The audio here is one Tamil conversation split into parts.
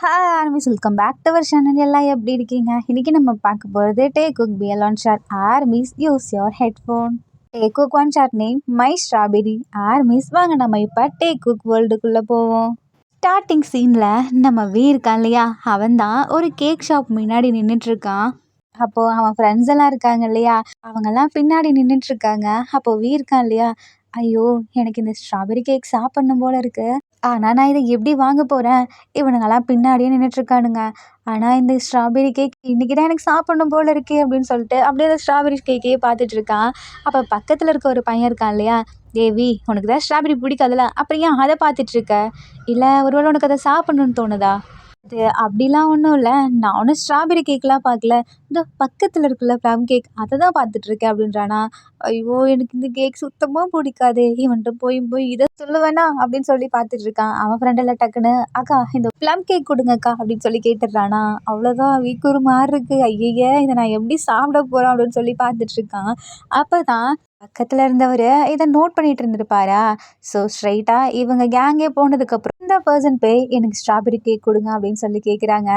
Hi armies, welcome back to our channel. எல்லாம் எப்படி இருக்கீங்க? இன்னைக்கு நம்ம பார்க்க போகிறது டே குக் பியல் one shot. Armies use your headphone. Taekook one shot name my strawberry. Armies வாங்க நம்ம இப்போ டே குக் வேர்ல்டுக்குள்ளே போவோம். ஸ்டார்டிங் சீனில் நம்ம இருக்கான் இல்லையா, அவன் தான் ஒரு கேக் ஷாப் முன்னாடி நின்றுட்டுருக்கான். அப்போது அவன் ஃப்ரெண்ட்ஸ் எல்லாம் இருக்காங்க இல்லையா, அவங்கெல்லாம் பின்னாடி நின்றுட்டுருக்காங்க. அப்போது இருக்கான் இல்லையா, ஐயோ எனக்கு இந்த ஸ்ட்ராபெரி கேக் சாப்பிட்ணும் போல இருக்கு, ஆனால் நான் இதை எப்படி வாங்க போகிறேன், இவனுங்கெல்லாம் பின்னாடியே நின்றுட்டுருக்கானுங்க. ஆனால் இந்த ஸ்ட்ராபெரி கேக் இன்றைக்கி தான் எனக்கு சாப்பிட்ணும் போல இருக்கே அப்படின்னு சொல்லிட்டு அப்படியே அந்த ஸ்ட்ராபெரி கேக்கையே பார்த்துட்ருக்கான். அப்போ பக்கத்தில் இருக்க ஒரு பையன் இருக்கான் இல்லையா, தேவி உனக்கு தான் ஸ்ட்ராபெரி பிடிக்காதுல்ல, அப்புறம் ஏன் அதை பார்த்துட்ருக்க, இல்லை ஒருவேளை உனக்கு அதை சாப்பிட்ணுன்னு தோணுதா? அது அப்படிலாம் ஒன்றும் இல்லை, நான் ஒன்றும் ஸ்ட்ராபெரி கேக்லாம் பார்க்கல, இந்த பக்கத்தில் இருக்குல்ல ப்ளம் கேக் அதை தான் பார்த்துட்ருக்கேன் அப்படின்றானா. ஐயோ எனக்கு இந்த கேக் சுத்தமாக பிடிக்காது, இவன்ட்டு போய் போய் இதை சொல்லுவேனா அப்படின்னு சொல்லி பார்த்துட்ருக்கான். அவன் ஃப்ரெண்டெல்லாம் டக்குன்னு அக்கா இந்த ப்ளம் கேக் கொடுங்கக்கா அப்படின்னு சொல்லி கேட்டுடுறானா. அவ்வளோதான் வீக்கு ஒரு மாதிரி இருக்குது, ஐயையே இதை நான் எப்படி சாப்பிட போகிறேன் அப்படின்னு சொல்லி பார்த்துட்ருக்கான். அப்போ தான் பக்கத்தில் இருந்தவர் இதை நோட் பண்ணிட்டு இருந்திருப்பாரா. ஸோ ஸ்ட்ரைட்டாக இவங்க கேங்கே போனதுக்கப்புறம் இந்த பர்சன் போய் எனக்கு ஸ்ட்ராபெரி கேக் கொடுங்க அப்படின்னு சொல்லி கேட்குறாங்க.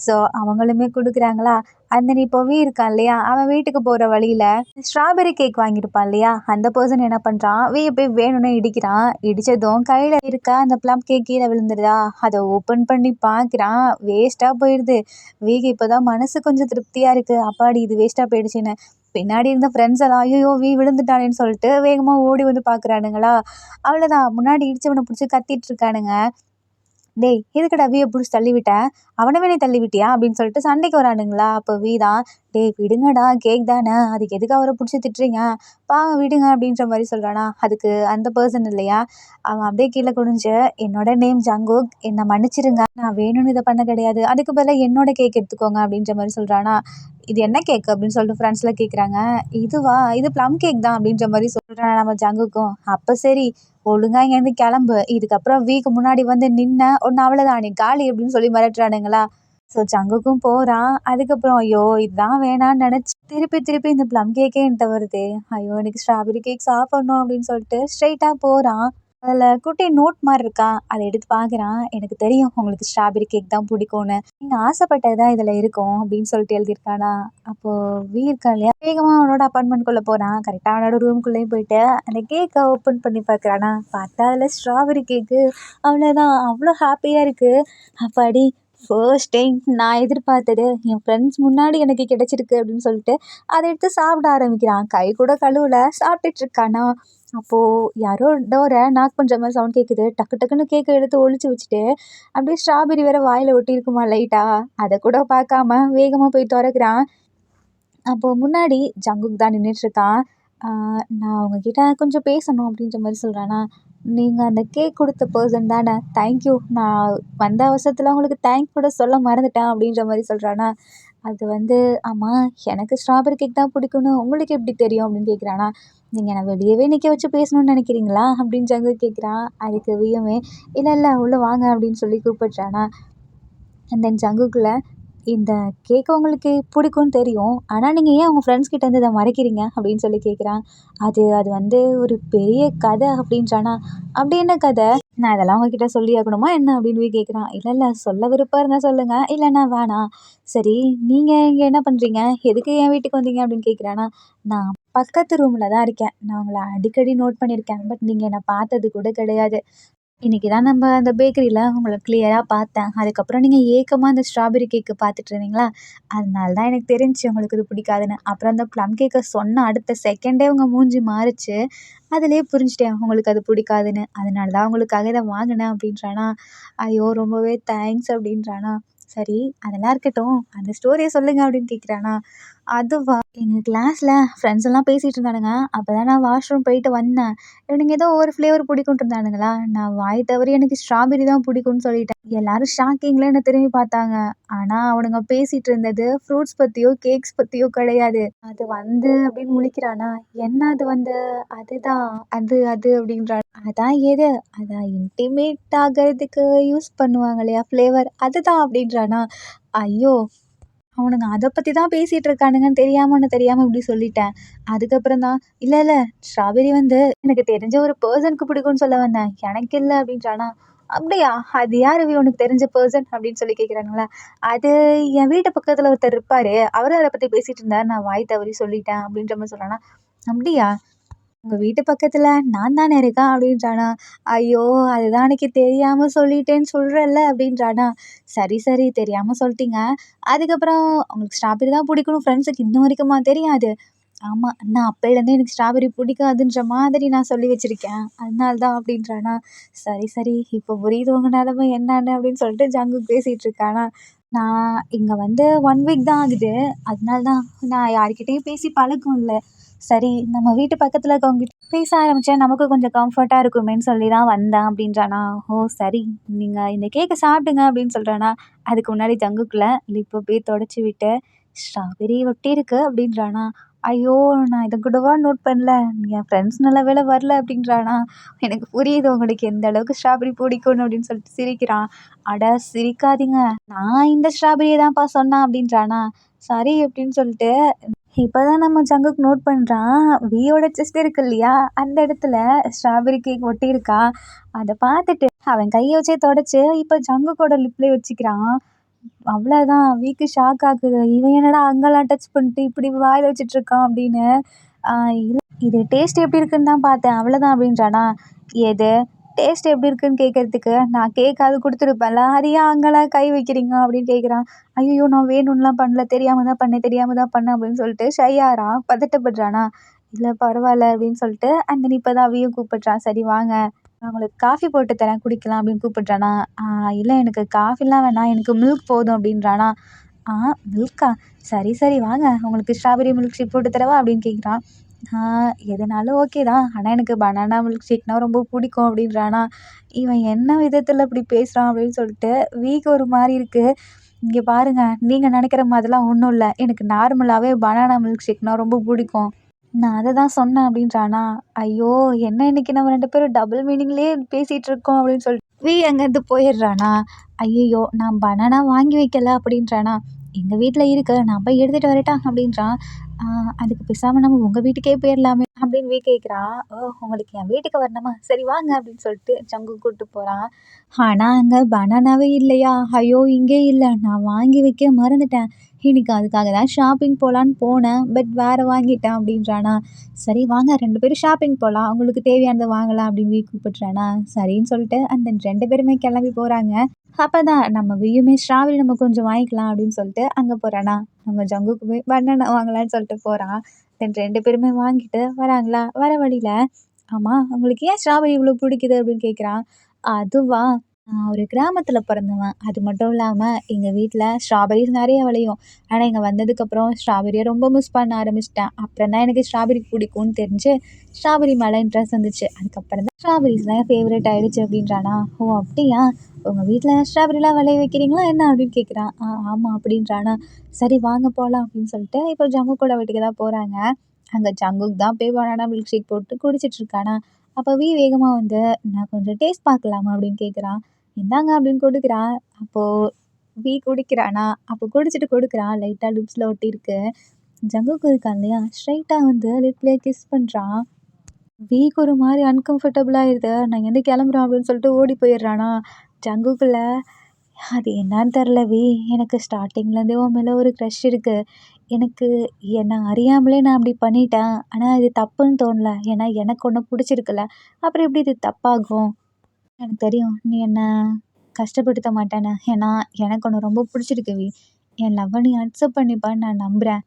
ஸோ அவங்களுமே கொடுக்குறாங்களா. அந்த நீ இப்போ இருக்கான் இல்லையா, அவன் வீட்டுக்கு போகிற வழியில் ஸ்ட்ராபெரி கேக் வாங்கியிருப்பான் இல்லையா, அந்த பர்சன் என்ன பண்ணுறான், போய் வேணும்னு இடிக்கிறான். இடித்ததும் கையில் இருக்கா அந்த ப்ளம் கேக் கீழே விழுந்துடுதா. அதை ஓப்பன் பண்ணி பார்க்குறான், வேஸ்ட்டாக போயிடுது. இப்போ தான் மனசு கொஞ்சம் திருப்தியாக இருக்குது, அப்பாடி இது வேஸ்ட்டாக போயிடுச்சுன்னு. பின்னாடி இருந்த ஃப்ரெண்ட்ஸ் எல்லாம் ஐயோ விழுந்துட்டானேன்னு சொல்லிட்டு வேகமாக ஓடி வந்து பார்க்குறானுங்களா. அவ்வளோதான் முன்னாடி இடிச்சவனை பிடிச்சி கத்திட்டு இருக்கானுங்க. டேய் எதுக்குடா பிடிச்சி தள்ளி விட்டேன், அவனவே நீ தள்ளி விட்டியா அப்படின்னு சொல்லிட்டு சண்டைக்கு வரானுங்களா. அப்போ தான் டேய் விடுங்கடா கேக் தானே, அதுக்கு எதுக்கு அவரை பிடிச்சி திட்டுறீங்க, பாவம் விடுங்க அப்படின்ற மாதிரி சொல்கிறானா. அதுக்கு அந்த பர்சன் இல்லையா, அவன் அப்படியே கீழே குனிஞ்சு என்னோட நேம் ஜங்குக், என்னை மன்னிச்சிருங்க, நான் வேணும்னு இதை பண்ண கிடையாது, அதுக்கு பதிலாக என்னோட கேக் எடுத்துக்கோங்க அப்படின்ற மாதிரி சொல்கிறானா. இது என்ன கேக் அப்படின்னு சொல்லிட்டு ஃப்ரெண்ட்ஸில் கேட்குறாங்க. இதுவா, இது ப்ளம் கேக் தான் அப்படின்ற மாதிரி சொல்கிறான் நம்ம ஜங்குக்கும். அப்போ சரி ஒழுங்கா இங்கேருந்து கிளம்பு, இதுக்கப்புறம் முன்னாடி வந்து நின்ன ஒன்று அவ்வளோதான் நீ காலி அப்படின்னு சொல்லி மிரட்டுறானுங்களா. ஸோ ஜங்குக்கும் போகிறான். அதுக்கப்புறம் ஐயோ இதுதான் வேணான்னு நினச்சி திருப்பி திருப்பி இந்த ப்ளம் கேக்கே என்கிட்ட வருது, ஐயோ எனக்கு ஸ்ட்ராபெரி கேக் சாப்பிட்ணும் அப்படின்னு சொல்லிட்டு ஸ்ட்ரைட்டாக போகிறான். அதில் குட்டி நோட் மாதிரி இருக்கா, அதை எடுத்து பார்க்குறான். எனக்கு தெரியும் உங்களுக்கு ஸ்ட்ராபெரி கேக் தான் பிடிக்கும்னு, நீங்கள் ஆசைப்பட்டது தான் இதில் இருக்கும் அப்படின்னு சொல்லிட்டு எழுதியிருக்கானா. அப்போது இருக்கா இல்லையா, வேகமாக அவனோட அப்பார்ட்மெண்ட்குள்ளே போகிறான். கரெக்டாக அவனோட ரூம்குள்ளேயும் போயிட்டு அந்த கேக்கை ஓப்பன் பண்ணி பார்க்குறானா. பார்த்தா அதில் ஸ்ட்ராபெரி கேக்கு. அவ்வளோதான் அவ்வளோ ஹாப்பியாக இருக்குது. அப்பாடி ஃபர்ஸ்ட் டைம் நான் எதிர்பார்த்தது என் ஃப்ரெண்ட்ஸ் முன்னாடி எனக்கு கிடச்சிருக்கு அப்படின்னு சொல்லிட்டு அதை எடுத்து சாப்பிட ஆரம்பிக்கிறான். கை கூட கழுவல சாப்பிட்டுட்ருக்கானா. அப்போது யாரோ டோரை நாக் பண்ணுற மாதிரி சவுண்ட் கேட்குது. டக்கு டக்குன்னு கேக்கை எடுத்து ஒழிச்சு வச்சுட்டு அப்படியே ஸ்ட்ராபெரி வேற வாயில் ஒட்டியிருக்குமா லைட்டாக, அதை கூட பார்க்காம வேகமாக போய் திறக்கிறான். அப்போது முன்னாடி ஜங்குக் தான் நின்றுட்டுருக்கான். நான் உங்ககிட்ட கொஞ்சம் பேசணும் அப்படின்ற மாதிரி சொல்கிறானா. நீங்கள் அந்த கேக் கொடுத்த பர்சன் தானே, தேங்க்யூ, நான் வந்த அவசரத்தில் உங்களுக்கு தேங்க்ஸ் கூட சொல்ல மறந்துட்டேன் அப்படின்ற மாதிரி சொல்கிறானா. அது ஆமாம் எனக்கு ஸ்ட்ராபெரி கேக் தான் பிடிக்கும்னு உங்களுக்கு எப்படி தெரியும் அப்படின்னு கேட்குறானா. நீங்கள் என்னை வெளியவே நிற்க வச்சு பேசணும்னு நினைக்கிறீங்களா அப்படின்னு ஜங்குக் கேட்குறான். அதுக்கு வியமே இல்லை இல்லை உள்ளே வாங்க அப்படின்னு சொல்லி கூப்பிட்றானா. அண்ட் தென் ஜங்குக்குள்ள இந்த கேக் உங்களுக்கு பிடிக்கும்னு தெரியும், ஆனால் நீங்கள் ஏன் உங்கள் ஃப்ரெண்ட்ஸ் கிட்டேருந்து இதை மறைக்கிறீங்க அப்படின்னு சொல்லி கேட்குறான். அது அது ஒரு பெரிய கதை அப்படின்றானா. அப்படி என்ன கதை, நான் இதெல்லாம் உங்ககிட்ட சொல்லி ஆகணுமா என்ன அப்படின்னு போய் கேட்குறான். இல்லை இல்லை சொல்ல விருப்பம் இருந்தால் சொல்லுங்கள், இல்லைன்னா வேணாம். சரி நீங்கள் இங்கே என்ன பண்ணுறீங்க, எதுக்கு என் வீட்டுக்கு வந்தீங்க அப்படின்னு கேட்குறானா. நான் பக்கத்து ரூமில் தான் இருக்கேன், நான் உங்களை அடிக்கடி நோட் பண்ணியிருக்கேன், பட் நீங்கள் என்னை பார்த்தது கூட கிடையாது. இன்றைக்கி தான் நம்ம அந்த பேக்கரியில் உங்களை கிளியராக பார்த்தேன், அதுக்கப்புறம் நீங்கள் ஏக்கமாக அந்த ஸ்ட்ராபெரி கேக்கு பார்த்துட்டு இருந்தீங்களா, அதனால தான் எனக்கு தெரிஞ்சுச்சு உங்களுக்கு இது பிடிக்காதுன்னு. அப்புறம் அந்த ப்ளம் கேக்கை சொன்ன அடுத்த செகண்டே உங்கள் மூஞ்சி மாறிச்சு, அதிலே புரிஞ்சுட்டேன் உங்களுக்கு அது பிடிக்காதுன்னு, அதனால தான் உங்களுக்காக இதை வாங்கினேன் அப்படின்றானா. ஐயோ ரொம்பவே தேங்க்ஸ் அப்படின்றானா. சரி அதெல்லாம் இருக்கட்டும், அந்த ஸ்டோரியை சொல்லுங்கள் அப்படின்னு கேட்குறானா. அதுவா, எங்கள் கிளாஸில் ஃப்ரெண்ட்ஸ் எல்லாம் பேசிகிட்டு இருந்தானுங்க, அப்போ தான் நான் வாஷ்ரூம் போயிட்டு வந்தேன். இவனுங்க ஏதோ ஒரு ஃப்ளேவர் பிடிக்குன்ட்டு இருந்தானுங்களா, நான் வாய் தவறி எனக்கு ஸ்ட்ராபெரி தான் பிடிக்கும்னு சொல்லிட்டேன். எல்லாரும் ஷாக்கிங்கில் என்னை திரும்பி பார்த்தாங்க. ஆனால் அவனுங்க பேசிகிட்டு இருந்தது ஃப்ரூட்ஸ் பற்றியோ கேக்ஸ் பற்றியோ கிடையாது. அது அப்படின்னு முழிக்கிறானா. என்ன அது அதுதான் அது அது அப்படின்றான். அதான் எது, அதான் இன்டிமேட் ஆகிறதுக்கு யூஸ் பண்ணுவாங்க இல்லையா ஃப்ளேவர், அதுதான் அப்படின்றானா. ஐயோ அவனுங்க அதை பற்றி தான் பேசிகிட்டு இருக்கானுங்கன்னு தெரியாமல் இப்படி சொல்லிட்டேன். அதுக்கப்புறம் தான் இல்லை ஸ்ட்ராபெரி எனக்கு தெரிஞ்ச ஒரு பர்சனுக்கு பிடிக்கும்னு சொல்ல வந்தேன், எனக்கு இல்லை அப்படின்றானா. அப்படியா? அது யாரு உனக்கு தெரிஞ்ச பெர்சன் அப்படின்னு சொல்லி கேட்குறானுங்களா? அது என் வீட்டு பக்கத்துல ஒருத்தர் இருப்பாரு. அவரும் அத பத்தி பேசிட்டு இருந்தாரு. நான் வாய் தவறி சொல்லிட்டேன் அப்படின்ற மாரி சொல்றானா. அப்படியா? உங்க வீட்டு பக்கத்துல நான் தானே இருக்கேன் அப்படின்றானா. ஐயோ! அதுதான் அன்னைக்கு தெரியாம சொல்லிட்டேன்னு சொல்றேன்ல அப்படின்றானா. சரி, சரி தெரியாம சொல்லிட்டீங்க. அதுக்கப்புறம் உங்களுக்கு ஸ்ட்ராபெர்ரி தான் பிடிக்கும்னு ஃப்ரெண்ட்ஸுக்கு இன்ன வரைக்குமா தெரியாது? ஆமா. நான் அப்பைலேருந்தே எனக்கு ஸ்ட்ராபெர்ரி பிடிக்காதுன்ற மாதிரி நான் சொல்லி வச்சிருக்கேன். அதனால தான் அப்படின்றானா. சரி, சரி. இப்போ புரியுது உங்க நெலமை என்னான்னு அப்படின்னு சொல்லிட்டு ஜங்குக் பேசிட்டு இருக்கானா. நான் இங்க வந்து 1 வீக் தான் ஆகுது. அதனால தான் நான் யார்கிட்டயும் பேசி பழக்கம் இல்ல. சரி நம்ம வீட்டு பக்கத்துல இருக்கவங்ககிட்ட பேச ஆரம்பிச்சா நமக்கு கொஞ்சம் கம்ஃபர்ட்டா இருக்குமேன்னு சொல்லி தான் வந்தேன் அப்படின்றானா. ஓ! சரி. நீங்க இந்த கேக்க சாப்பிடுங்க அப்படின்னு சொல்றானா. அதுக்கு முன்னாடி ஜங்குக்குல லிப்ப அப்படியே தொடச்சு விட்டு, ஸ்ட்ராபெர்ரி ஒட்டியிருக்கு அப்படின்றானா. ஐயோ! நான் இத கூடவா நோட் பண்ணல. என் ஃப்ரெண்ட்ஸ் நல்ல வேள வரல அப்படின்றானா. எனக்கு புரியுது உங்களுக்கு எந்த அளவுக்கு ஸ்ட்ராபெர்ரி பிடிக்கும்னு அப்படின்னு சொல்லிட்டு சிரிக்கிறான். அட சிரிக்காதீங்க. நான் இந்த ஸ்ட்ராபெர்ரிய தான்ப்பா சொன்னேன் அப்படின்றானா. சரி அப்படின்னு சொல்லிட்டு இப்பதான் நம்ம ஜங்குக் நோட் பண்றான். வியோட செஸ்ட் இருக்கு இல்லையா? அந்த இடத்துல ஸ்ட்ராபெர்ரி கேக் ஒட்டியிருக்கா. அத பார்த்துட்டு அவன் கைய வச்சே தொடச்சு இப்ப ஜங்குக்கோட லிப்லயே வச்சுக்கிறான். அவ்வளோதான் வீக்கு ஷாக் ஆகுது. இவன் என்னடா அங்கலாம் டச் பண்ணிட்டு இப்படி வாயில வச்சுட்டு இருக்கான் அப்படின்னு. ஆ இல்ல இது டேஸ்ட் எப்படி இருக்குன்னு தான் பார்த்தேன். அவ்வளோதான் அப்படின்றானா. எது? டேஸ்ட் எப்படி இருக்குன்னு கேட்கறதுக்கு நான் கேக்காவது குடுத்துருப்பேன்ல. அது ஏன் அங்கலாம் கை வைக்கிறீங்க அப்படின்னு கேட்குறான். ஐயய்யோ! நான் வேணும்னுலாம் பண்ணல. தெரியாம தான் பண்ணேன், தெரியாம தான் பண்ணேன் அப்படின்னு சொல்லிட்டு ஷை ஆறான். பதட்டப்படுறானா. இல்ல பரவால்ல அப்படின்னு சொல்லிட்டு அண்ட் தென் இப்பதான் அவியும் கூப்பிடுறான். சரி வாங்க. நான் உங்களுக்கு காஃபி போட்டு தரேன் குடிக்கலாம் அப்படின்னு கூப்பிடுறானா. இல்ல எனக்கு காஃபிலாம் வேணாம். எனக்கு மில்க் போதும் அப்படின்றானா. ஆ மில்க்கா? சரி, சரி வாங்க. உங்களுக்கு ஸ்ட்ராபெர்ரி மில்க் ஷேக் போட்டு தரவா? அப்படின்னு கேட்குறான். ஆ எதுனாலும் ஓகே தான். ஆனா எனக்கு பனானா மில்க் ஷேக்னா ரொம்ப பிடிக்கும் அப்படின்றானா. இவன் என்ன விதத்துல இப்படி பேசுறான் அப்படின்னு சொல்லிட்டு வீக்கு ஒரு மாரி இருக்கு. இங்க பாருங்க, நீங்க நெனைக்கிற மாதிரிலாம் ஒண்ணும் இல்ல. எனக்கு நார்மலாவே பனானா மில்க் ஷேக்னா ரொம்ப பிடிக்கும். நான் அத தான் சொன்னேன் அப்படின்றானா. ஐயோ! என்ன இன்னைக்கு நம்ம 2 பேரும் டபுள் மீனிங்லயே பேசிட்டு இருக்கோம் அப்படின்னு சொல்லிட்டு அங்கேருந்து போயிடுறானா. ஐயய்யோ! நான் பனானா வாங்கி வைக்கல அப்படின்றானா. எங்க வீட்ல இருக்கு. நான் போய் எடுத்துட்டு வரட்டா? அப்படின்றான். ஆ அதுக்கு பேசாம நம்ம உங்க வீட்டுக்கே போயிரலாமே அப்படின்னு கேட்குறான். ஓ! உங்களுக்கு என் வீட்டுக்கு வரணுமா? சரி வாங்க அப்படின்னு சொல்லிட்டு ஜங்கு கூட்டு போறான். ஆனா அங்க பனானாவே இல்லையா? ஐயோ! இங்கே இல்ல. நான் வாங்கி வைக்க மறந்துட்டேன். இன்னைக்கு அதுக்காக தான் ஷாப்பிங் போலான்னு போனேன். பட் வேற வாங்கிட்டேன் அப்படின்றானா. சரி வாங்க 2 பேரும் ஷாப்பிங் போலாம். உங்களுக்கு தேவையானத வாங்கலாம் அப்படின்னு கூப்பிடுறானா. சரின்னு சொல்லிட்டு அந்த 2 பேருமே கிளம்பி போறாங்க. அப்பதான் நம்ம வியுமே ஸ்ட்ராபெர்ரி நம்ம கொஞ்சம் வாங்கிக்கலாம் அப்படின்னு சொல்லிட்டு அங்க போறானா. நம்ம ஜங்குக்குமே பனானா வாங்கலாம்னு சொல்லிட்டு போறான். தென் 2 பேருமே வாங்கிட்டு வராங்களா, வர வழியில, "ஆமா உங்களுக்கு ஏன் ஸ்ட்ராபெர்ரி இவ்வளோ பிடிக்குது?" அப்படின்னு கேட்குறான். அதுவா? நான் ஒரு கிராமத்துல பிறந்தவன். அது மட்டும் இல்லாம எங்க வீட்ல ஸ்ட்ராபெர்ரீஸ் நெறைய விளையும். ஆனா இங்க வந்ததுக்கப்புறம் ஸ்ட்ராபெர்ரிய ரொம்ப மிஸ் பண்ண ஆரம்பிச்சுட்டேன். அப்புறம் தான் எனக்கு ஸ்ட்ராபெர்ரி பிடிக்கும்னு தெரிஞ்சு, ஸ்ட்ராபெர்ரி மேல இன்ட்ரெஸ்ட் வந்துச்சு. அதுக்கப்புறம் தான் ஸ்ட்ராபெர்ரீஸ்லாம் என் ஃபேவரைட் ஆயிடுச்சு அப்படின்றானா. ஓ! அப்படியா? உங்க வீட்ல ஸ்ட்ராபெர்ரிலாம் விளைய வைக்கிறீங்களா என்ன? அப்படின்னு கேட்குறான். ஆமா அப்படின்றானா. சரி வாங்க போலாம் அப்படின்னு சொல்லிட்டு இப்போ ஜங்குக்கோட வீட்டுக்கு தான் போறாங்க. அங்க ஜங்குக் தான் போய் பனானா மில்க் ஷேக் போட்டு குடிச்சிட்டு இருக்கானா. அப்ப வேகமா வந்து, "நான் கொஞ்சம் டேஸ்ட் பார்க்கலாமா?" அப்படின்னு கேட்குறான். இந்தாங்க அப்படின்னு குடுக்குறான். அப்போ குடிக்கிறானா, அப்போ குடிச்சிட்டு குடுக்குறான். லைட்டா லிப்ஸ்ல ஒட்டியிருக்கு. ஜங்குக் இருக்கான் இல்லையா, ஸ்ட்ரெயிட்டா வந்து லிப்லயே கிஸ் பண்றான். ஒரு மாரி அன்கம்ஃபர்டபுள் ஆயிருது. நான் இங்கேருந்து கிளம்புறேன் அப்படின்னு சொல்லிட்டு ஓடி போயிடுறானா. ஜங்குக்குள்ள அது என்னான்னு தெரில எனக்கு ஸ்டார்ட்டிங்லேருந்தே உன் மேல ஒரு க்ரஷ் இருக்கு. எனக்கு என்ன அறியாமலே நான் அப்படி பண்ணிட்டேன். ஆனா இது தப்புன்னு தோணல. ஏன்னா எனக்கு உன்ன புடிச்சிருக்குல்ல. அப்புறம் எப்படி இது தப்பாகும்? எனக்கு தெரியும். நீ என்ன கஷ்டப்படுத்த மாட்டேன்னு. ஏன்னா, எனக்கு உன்ன ரொம்ப புடிச்சிருக்கு என் லவ்வ நீ அக்செப்ட் பண்ணிப்பன்னு நான் நம்புறேன்.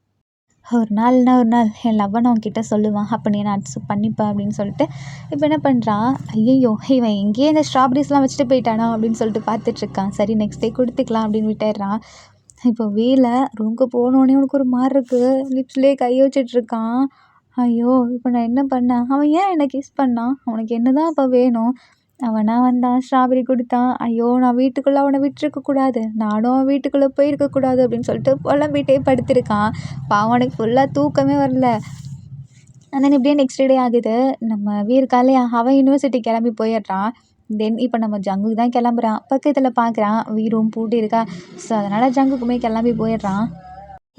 ஒரு நாள் இல்லனா ஒரு நாள் என் லவ்வ நான் உன்கிட்ட சொல்லுவேன். அப்ப நீ என்ன அக்செப்ட் பண்ணிப்ப அப்படின்னு சொல்லிட்டு, இப்ப என்ன பண்றான், ஐயய்யோ! இவன் இங்கேயே இந்த ஸ்ட்ராபெர்ரீஸ்லாம் வச்சுட்டு போயிட்டானா அப்படின்னு சொல்லிட்டு பார்த்துட்டுருக்கான். சரி நெக்ஸ்ட் டே குடுத்துக்கலாம் அப்படின்னு விட்டுர்றான். இப்போ ரூமுக்கு போனோனே உனக்கு ஒரு மாரி இருக்கு. லிப்ஸ்லயே கை வச்சுட்ருக்கான். ஐயோ! இப்ப நான் என்ன பண்ணேன்? அவன் ஏன் என்ன கிஸ் பண்ணான்? அவனுக்கு என்னதான் அப்ப வேணும்? அவனா வந்தான், ஸ்ட்ராபெர்ரி குடுத்தான். ஐயோ! நான் வீட்டுக்குள்ள அவன விட்டுருக்க கூடாது. நானும் அவன் வீட்டுக்குள்ள போயிருக்க கூடாது அப்படின்னு சொல்லிட்டு புலம்பிட்டே படுத்திருக்கான். பாவம் அவனுக்கு ஃபுல்லா தூக்கமே வரல. அண்ட் தென் இப்படியே நெக்ஸ்ட் டே ஆகுது. நம்ம இருக்கான் இல்லையா? அவன் யுனிவர்சிட்டி கிளம்பி போயிடுறான். தென் இப்ப நம்ம ஜங்குக்கு தான் கிளம்புறான். பக்கத்துல பார்க்குறான். ரூம் பூட்டியிருக்கா. ஸோ அதனால ஜங்குக்குமே கிளம்பி போயிடுறான்.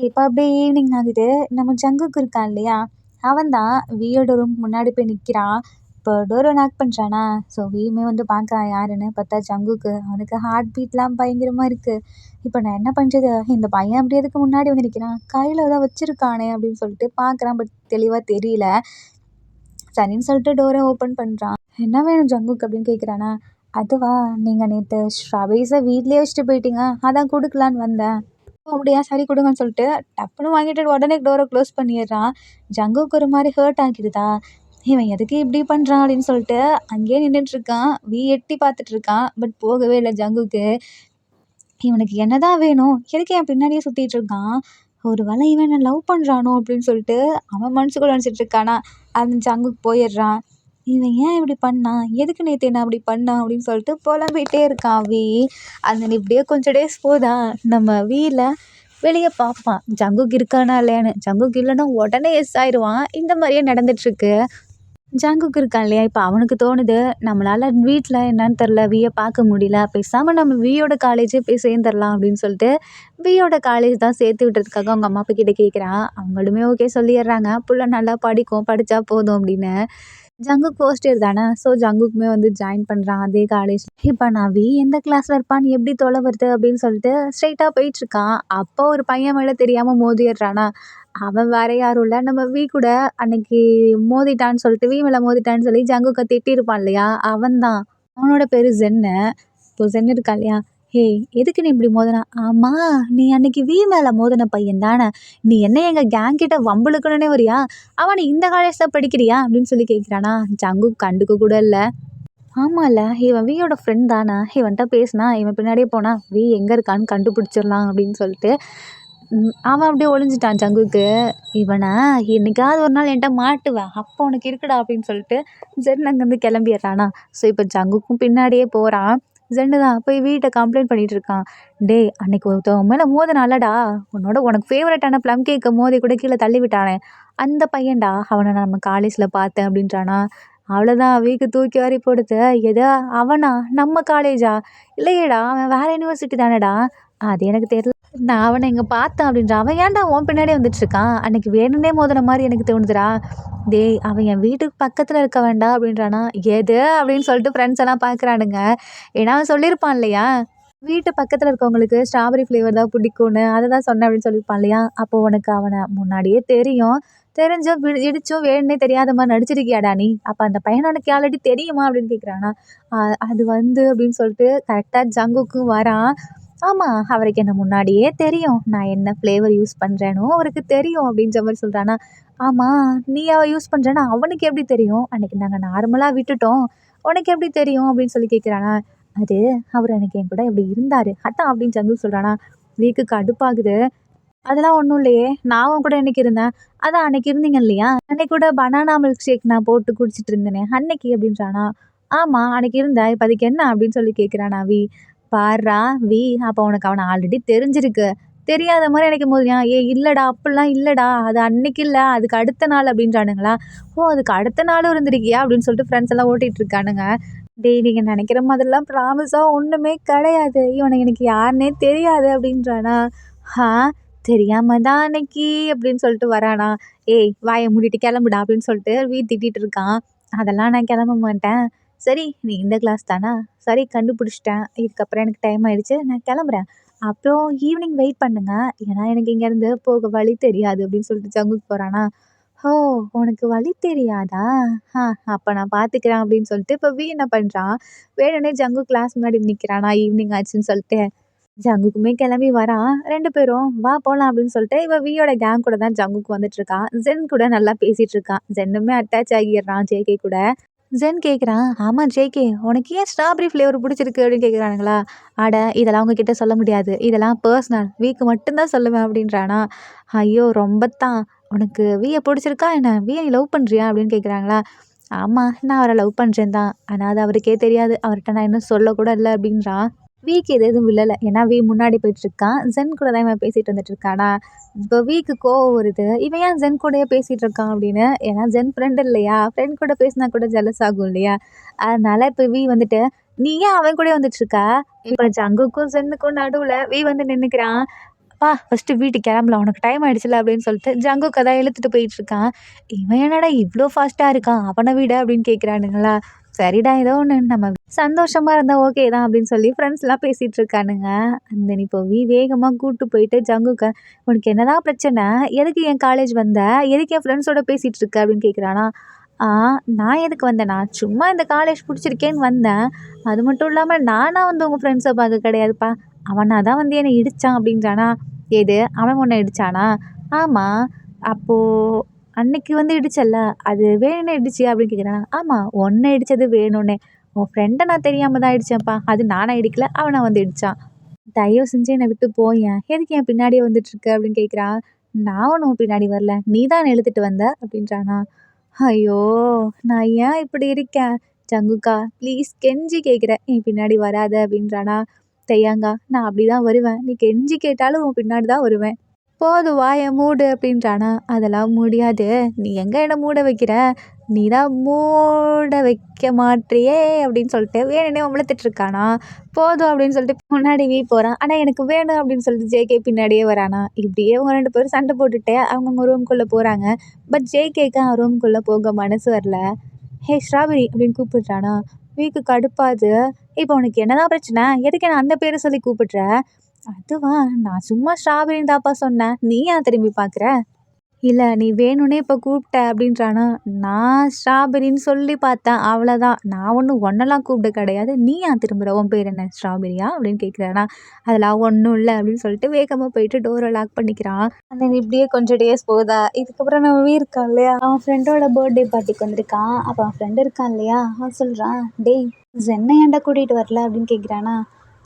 இப்ப அப்படியே ஈவினிங் ஆகுது. நம்ம ஜங்குக் இருக்கான் இல்லையா? அவன் தான் வியோட ரூம் முன்னாடி போய் நிக்கிறான். இப்போ டோரை நாக் பண்ணுறானா. ஸோ வீயுமே வந்து பார்க்குறான் யாருன்னு பார்த்தா ஜங்குக்கு. அவனுக்கு ஹார்ட் பீட்லாம் பயங்கரமாக இருக்குது. இப்போ நான் என்ன பண்ணுறது, இந்த பையன் அப்படி எதுக்கு முன்னாடி வந்து நிற்கிறான், கையில் ஏதோ வச்சுருக்கானே அப்படின்னு சொல்லிட்டு பார்க்குறான். பட் தெளிவாக தெரியல. சரின்னு சொல்லிட்டு டோரை ஓப்பன் பண்ணுறான். என்ன வேணும் ஜங்குக்கு அப்படின்னு கேட்குறானா. அதுவா, நீங்கள் நேற்று ஸ்ட்ராபெரிஸை வீட்லேயே வச்சுட்டு போயிட்டீங்க, அதான் கொடுக்கலான்னு வந்தேன். அப்படியா, சரி கொடுங்கன்னு சொல்லிட்டு டப்புன்னு வாங்கிட்டு உடனே டோரை க்ளோஸ் பண்ணிடுறான். ஜங்குக்கு ஒரு மாதிரி ஹர்ட் ஆகிடுதா. இவன் எதுக்கு இப்படி பண்ணுறான் அப்படின்னு சொல்லிட்டு அங்கேயே நின்றுட்டுருக்கான். எட்டி பார்த்துட்ருக்கான். பட் போகவே இல்லை ஜங்குக்கு. இவனுக்கு என்னதான் வேணும், எதுக்கு என் பின்னாடியே சுற்றிட்டு இருக்கான், ஒரு வேளை இவன் என்ன லவ் பண்ணுறானோ அப்படின்னு சொல்லிட்டு அவன் மனசுக்குள்ள நினச்சிட்டு இருக்கானா. அந்த ஜங்குக்கு போயிடுறான். இவன் ஏன் இப்படி பண்ணான், எதுக்கு நேற்று என்ன அப்படி பண்ணான் அப்படின்னு சொல்லிட்டு புலம்பிகிட்டே இருக்கான் அந்த இப்படியே கொஞ்சம் டேஸ் போதா நம்ம வெளியே பார்ப்பான் ஜங்குக்கு இருக்கானா இல்லையான்னு. ஜங்குக்கு இல்லைன்னா உடனே எஸ் ஆயிடுவான். இந்த மாதிரியே நடந்துட்டுருக்கு. ஜங்குக்கு இருக்கான் இல்லையா, இப்போ அவனுக்கு தோணுது நம்மளால் வீட்டில் என்னன்னு தெரில வியை பார்க்க முடியல, பேசாமல் நம்ம வியோட காலேஜே போய் சேர்ந்துடலாம் அப்படின்னு சொல்லிட்டு வியோட காலேஜ் தான் சேர்த்து விட்டுறதுக்காக அவங்க அம்மா அப்பா கிட்டே கேட்குறான். அவங்களுமே ஓகே சொல்லிடுறாங்க. புள்ள நல்லா படிக்கும், படித்தா போதும் அப்படின்னு. ஜங்குக் ஃபர்ஸ்ட் இயர் தானே. ஸோ ஜங்குக்குமே வந்து ஜாயின் பண்ணுறான் அதே காலேஜ். இப்போ நான் எந்த கிளாஸில் இருப்பான்னு எப்படி தொலை வருது அப்படின்னு சொல்லிட்டு ஸ்ட்ரைட்டாக போயிட்டுருக்கான். அப்போ ஒரு பையன் மேலே தெரியாமல் மோதிடுறானா. அவன் வேற யாரும் இல்லை, நம்ம கூட அன்னைக்கு மோதிட்டான்னு சொல்லிட்டு மேலே மோதிட்டான்னு சொல்லி ஜங்குக்கை திட்டிருப்பான் இல்லையா, அவன் தான். அவனோட பேர் ஜென்னு. இப்போ ஜென் இருக்கா இல்லையா, ஏய் எதுக்கு நீ இப்படி மோதினா. ஆமாம், நீ அன்னைக்கு மேலே மோதின பையன் தானே, நீ என்ன எங்கள் கேங் கிட்ட வம்புழுக்கணுன்னே வரியா, அவன் நீ இந்த காலேஜில் படிக்கிறியா அப்படின்னு சொல்லி கேட்குறானா. ஜங்கு கண்டுக்க கூட இல்லை. ஆமாம்ல, இவன் வியோட ஃப்ரெண்ட் தானே, இவன்கிட்ட பேசினா இவன் பின்னாடியே போனால் எங்கே இருக்கான்னு கண்டுபிடிச்சிடலாம் அப்படின்னு சொல்லிட்டு அவன் அப்படியே ஒளிஞ்சிட்டான் ஜங்குக்கு. இவனை என்னைக்காவது ஒரு நாள் என்கிட்ட மாட்டுவேன், அப்போ உனக்கு இருக்குடா அப்படின்னு சொல்லிட்டு ஜென் அங்கேருந்து கிளம்பிடுறானா. ஸோ இப்போ ஜங்குக்கும் பின்னாடியே போகிறான். ஜென்னு தான் போய் வீட்டை கம்ப்ளைண்ட் பண்ணிட்டு இருக்கான். டே அன்னைக்கு ஒருத்தவங்க மேலே மோதினாலடா, உனக்கு ஃபேவரட்டான ப்ளம் கேக்கை மோதி கூட கீழே தள்ளி விட்டானே, அந்த பையன்டா, அவனை நான் நம்ம காலேஜில் பார்த்தேன் அப்படின்றானா. அவ்வளோதான், தூக்கி வாரி போடுது. எதா அவனா, நம்ம காலேஜா, இல்லையேடா அவன் வேறு யூனிவர்சிட்டி தானேடா, அது எனக்கு தெரியல, நான் அவனை இங்கே பார்த்தேன் அப்படின்றான். அவன் ஏன்டா உன் பின்னாடியே வந்துட்டுருக்கான், அன்னைக்கு வேணும்னே மோதின மாதிரி எனக்கு தோணுதுடா. டேய் அவன் என் வீட்டுக்கு பக்கத்தில் இருக்க வேண்டாம் அப்படின்றானா. எது அப்படின்னு சொல்லிட்டு ஃப்ரெண்ட்ஸ் எல்லாம் பார்க்குறானுங்க. ஏன்னா அவன் சொல்லியிருப்பான் இல்லையா, வீட்டு பக்கத்தில் இருக்கவங்களுக்கு ஸ்ட்ராபெரி ஃப்ளேவர் தான் பிடிக்கும்னு, அதை தான் சொன்னேன் அப்படின்னு சொல்லியிருப்பான் இல்லையா. அப்போ உனக்கு அவனை முன்னாடியே தெரியும், தெரிஞ்சும் இடிச்சும் வேணுன்னே தெரியாத மாதிரி நடிச்சிருக்கியாடா நீ, அப்போ அந்த பையனை உனக்கு ஆல்ரெடி தெரியுமா அப்படின்னு கேட்குறானா. அது வந்து அப்படின்னு சொல்லிட்டு கரெக்டாக ஜங்குக்கும் வரான். ஆமாம், அவருக்கு என்ன முன்னாடியே தெரியும், நான் என்ன ஃப்ளேவர் யூஸ் பண்ணுறேனோ அவருக்கு தெரியும் அப்படின்ற மாதிரி சொல்கிறானா. ஆமாம், நீ அவள் யூஸ் பண்ணுறேன்னா அவனுக்கு எப்படி தெரியும், அன்றைக்கி நாங்கள் நார்மலாக விட்டுட்டோம், உனக்கு எப்படி தெரியும் அப்படின்னு சொல்லி கேட்குறானா. அது அவர் அன்றைக்கி என் கூட எப்படி இருந்தார் அதான் அப்படின்னு ஜங்கு சொல்கிறானா. கடுப்பாகுது. அதெல்லாம் ஒன்றும் இல்லையே, நான் அவன் கூட இன்றைக்கி இருந்தேன், அதான் அன்றைக்கி இருந்தீங்க இல்லையா, அன்றைக்கி கூட பனானா மில்க் ஷேக் நான் போட்டு குடிச்சிட்டு இருந்தேனே அன்னைக்கு அப்படின்றானா. ஆமாம் அன்றைக்கி இருந்தேன், இப்போ அதுக்கு என்ன அப்படின்னு சொல்லி கேட்குறானா. பாடுறா அப்போ உனக்கு அவனை ஆல்ரெடி தெரிஞ்சிருக்கு, தெரியாத மாதிரி எனக்கு மோதியா. இல்லைடா அப்படிலாம் இல்லைடா, அது அன்னைக்கு இல்லை, அதுக்கு அடுத்த நாள் அப்படின்றானுங்களா. ஓ அதுக்கு அடுத்த நாளும் இருந்திருக்கியா அப்படின்னு சொல்லிட்டு ஃப்ரெண்ட்ஸ் எல்லாம் ஓட்டிகிட்டு இருக்கானுங்க. டேய் நீங்கள் நினைக்கிற மாதிரிலாம் ப்ராமிஸாக ஒன்றுமே கிடையாது, இவனை எனக்கு யாருன்னே தெரியாது அப்படின்றானா. தெரியாம தான் அன்னைக்கு அப்படின்னு சொல்லிட்டு வரானா. ஏய் வாயை மூடிட்டு கிளம்புடா அப்படின்னு சொல்லிட்டு திட்டிகிட்டு இருக்கான். அதெல்லாம் நான் கிளம்ப மாட்டேன். சரி நீ இந்த கிளாஸ் தானா, சரி கண்டுபிடிச்சிட்டேன், இதுக்கப்புறம் எனக்கு டைம் ஆயிடுச்சு, நான் கிளம்புறேன், அப்புறம் ஈவினிங் வெயிட் பண்ணுங்க, ஏன்னா எனக்கு இங்கேருந்து போக வழி தெரியாது அப்படின்னு சொல்லிட்டு ஜங்குக்கு போகிறானா. ஓ உனக்கு வழி தெரியாதா, அப்போ நான் பார்த்துக்கிறேன் அப்படின்னு சொல்லிட்டு இப்போ என்ன பண்ணுறான், வேணுன்னே ஜங்கு கிளாஸ் முன்னாடி நிற்கிறானா ஈவினிங் ஆச்சுன்னு சொல்லிட்டு. ஜங்குக்குமே கிளம்பி வரான். 2 பேரும் வா போகலாம் அப்படின்னு சொல்லிட்டு இவ வியோட கேங் கூட தான் ஜங்குக்கு வந்துட்டு இருக்கான். ஜென் கூட நல்லா பேசிட்டு இருக்கான். ஜென்னுமே அட்டாச் ஆகிடுறான் ஜேகே கூட. ஜென் கேட்குறான், ஆமாம் ஜேகே உனக்கு ஏன் ஸ்ட்ராபெரி ஃப்ளேவர் பிடிச்சிருக்கு அப்படின்னு கேட்குறானுங்களா. அட இதெல்லாம் உங்ககிட்ட சொல்ல முடியாது, இதெல்லாம் பர்சனல், மட்டும்தான் சொல்லுவேன் அப்படின்றானா. ஐயோ ரொம்ப தான், உனக்கு வியை பிடிச்சிருக்கா என்ன, வியை நீ லவ் பண்ணுறியா அப்படின்னு கேட்குறாங்களா. ஆமாம் நான் அவரை லவ் பண்ணுறேன் தான், ஆனால் அது அவருக்கே தெரியாது, அவர்கிட்ட நான் இன்னும் சொல்லக்கூட இல்லை அப்படின்றான். எதுவும் விழலை, ஏன்னா முன்னாடி போயிட்டுருக்கான். ஜென் கூட தான் இவன் பேசிகிட்டு வந்துட்டுருக்கானா. இப்போ கோவம் வருது, இவன் ஏன் ஜென் கூடயே பேசிகிட்டு இருக்கான் அப்படின்னு. ஏன்னா ஜென் ஃப்ரெண்ட் இல்லையா, ஃப்ரெண்ட் கூட பேசினா கூட ஜெலஸ் ஆகும் இல்லையா. அதனால இப்போ வந்துட்டு நீ ஏன் அவன் கூட வந்துட்டுருக்கா. இப்போ ஜங்குக்கும் ஜென்னுக்கும் நடுவில் வந்து நின்றுக்கிறான். வா ஃபஸ்ட்டு வீட்டுக்கு கிளம்பலாம் உனக்கு டைம் ஆயிடுச்சுல அப்படின்னு சொல்லிட்டு ஜங்குக்கை தான் இழுத்துட்டு போயிட்டுருக்கான். இவன் என்னடா இவ்ளோ ஃபாஸ்ட்டா இருக்கான் அவனை விட அப்படின்னு கேட்குறானுங்களா. சரிடா ஏதோ ஒன்று நம்ம சந்தோஷமா இருந்தா ஓகே தான் அப்படின்னு சொல்லி ஃப்ரெண்ட்ஸ்லாம் பேசிட்டு இருக்கானுங்க. அந்த இப்போ வேகமா கூட்டு போயிட்டு ஜங்குக்க உனக்கு என்னதான் பிரச்சனை? எதுக்கு என் காலேஜ் வந்த? எதுக்கு என் ஃப்ரெண்ட்ஸோட பேசிட்டு இருக்க அப்படின்னு கேட்குறானா. ஆ நான் எதுக்கு வந்தேனா? சும்மா இந்த காலேஜ் பிடிச்சிருக்கேன்னு வந்தேன். அது மட்டும் இல்லாம நானா வந்து உங்க ஃப்ரெண்ட்ஸ பார்க்க கிடையாதுப்பா. அவனா தான் வந்து என்னை இடிச்சான் அப்படின்றானா. எது? அவன் உன்ன இடிச்சானா? ஆமா. அப்போ அன்னைக்கு வந்து இடிச்சல்ல, அது வேணும்னே இடிச்சியா? அப்படின்னு கேட்குறானா. ஆமா. உன்ன இடிச்சது வேணும்னே. உன் ஃப்ரெண்ட நான் தெரியாம தான் இடிச்சேன்ப்பா. அது நானா இடிக்கல. அவனா வந்து இடிச்சான். தயவு செஞ்சு என்னை விட்டு போயேன். எதுக்கு என் பின்னாடியே வந்துட்டுருக்க? அப்படின்னு கேட்குறான். நான் ஒண்ணும் உன் பின்னாடி வரல. நீ தான் என்ன இழுத்துட்டு வந்த அப்படின்றானா. ஐயோ! நான் ஏன் இப்படி இருக்கேன்? "சங்குக்கா ப்ளீஸ் கெஞ்சி கேட்குறேன். என் பின்னாடி வராத" அப்படின்றானா. "தெய்யாங்கா நான் அப்படிதான் வருவேன். நீ கெஞ்சி கேட்டாலும் உன் பின்னாடி தான் வருவேன்." "போதும் வாய மூடு" அப்படின்றானா. "அதெல்லாம் முடியாது. நீ எங்க என்ன மூட வைக்கிற? நீ தான் மூட வைக்க மாட்றியே" அப்படின்னு சொல்லிட்டு வேணுன்னே வம்பிழுத்துட்டு இருக்கானா. "போதும்" அப்படின்னு சொல்லிட்டு முன்னாடி போறான். ஆனா எனக்கு வேணும் அப்படின்னு சொல்லிட்டு ஜேகே பின்னாடியே வரானா. இப்படியே இவங்க 2 பேரும் சண்டை போட்டுட்டு அவங்கவங்க ரூம்குள்ள போறாங்க. பட் ஜேகேக்கு அவன் ரூம்குள்ள போக மனசு வரல. "ஹே ஸ்ட்ராபெர்ரி" அப்படின்னு கூப்பிடுறானா. வீக்கு கடுப்பாகுது. "இப்போ உனக்கு என்னதான் பிரச்சனை? எதுக்கு என்ன அந்த பேர சொல்லி கூப்பிடுற?" "அதுவா நான் சும்மா ஸ்ட்ராபெர்ரின்னு தான்ப்பா சொன்னேன். நீ ஏன் திரும்பி பார்க்குற?" "இல்ல நீ வேணும்னே இப்போ கூப்பிட்ட" அப்படின்றானா. "நான் ஸ்ட்ராபெர்ரின்னு சொல்லி பார்த்தேன் அவ்வளோதான். நான் ஒண்ணும் உன்னலாம் கூப்பிட கிடையாது. நீ ஏன் திரும்புற? உன் பேர் என்ன ஸ்ட்ராபெர்ரியா?" அப்படின்னு கேட்குறானா. "அதெல்லாம் ஒண்ணும் இல்ல" அப்படின்னு சொல்லிட்டு வேகமா போயிட்டு டோர லாக் பண்ணிக்கிறான். அந்த இப்படியே கொஞ்சம் டேஸ் போகுதா. இதுக்கப்புறம் நம்ம இருக்கான் இல்லையா? அவன் ஃப்ரெண்டோட பர்த்டே பார்ட்டிக்கு வந்திருக்கான். அப்போ அவன் ஃப்ரெண்ட் இருக்கான் இல்லையா? அவன் சொல்றான், "டேய் ஜென்ன ஏன்டா கூட்டிட்டு வரல?" அப்படின்னு கேட்குறானா.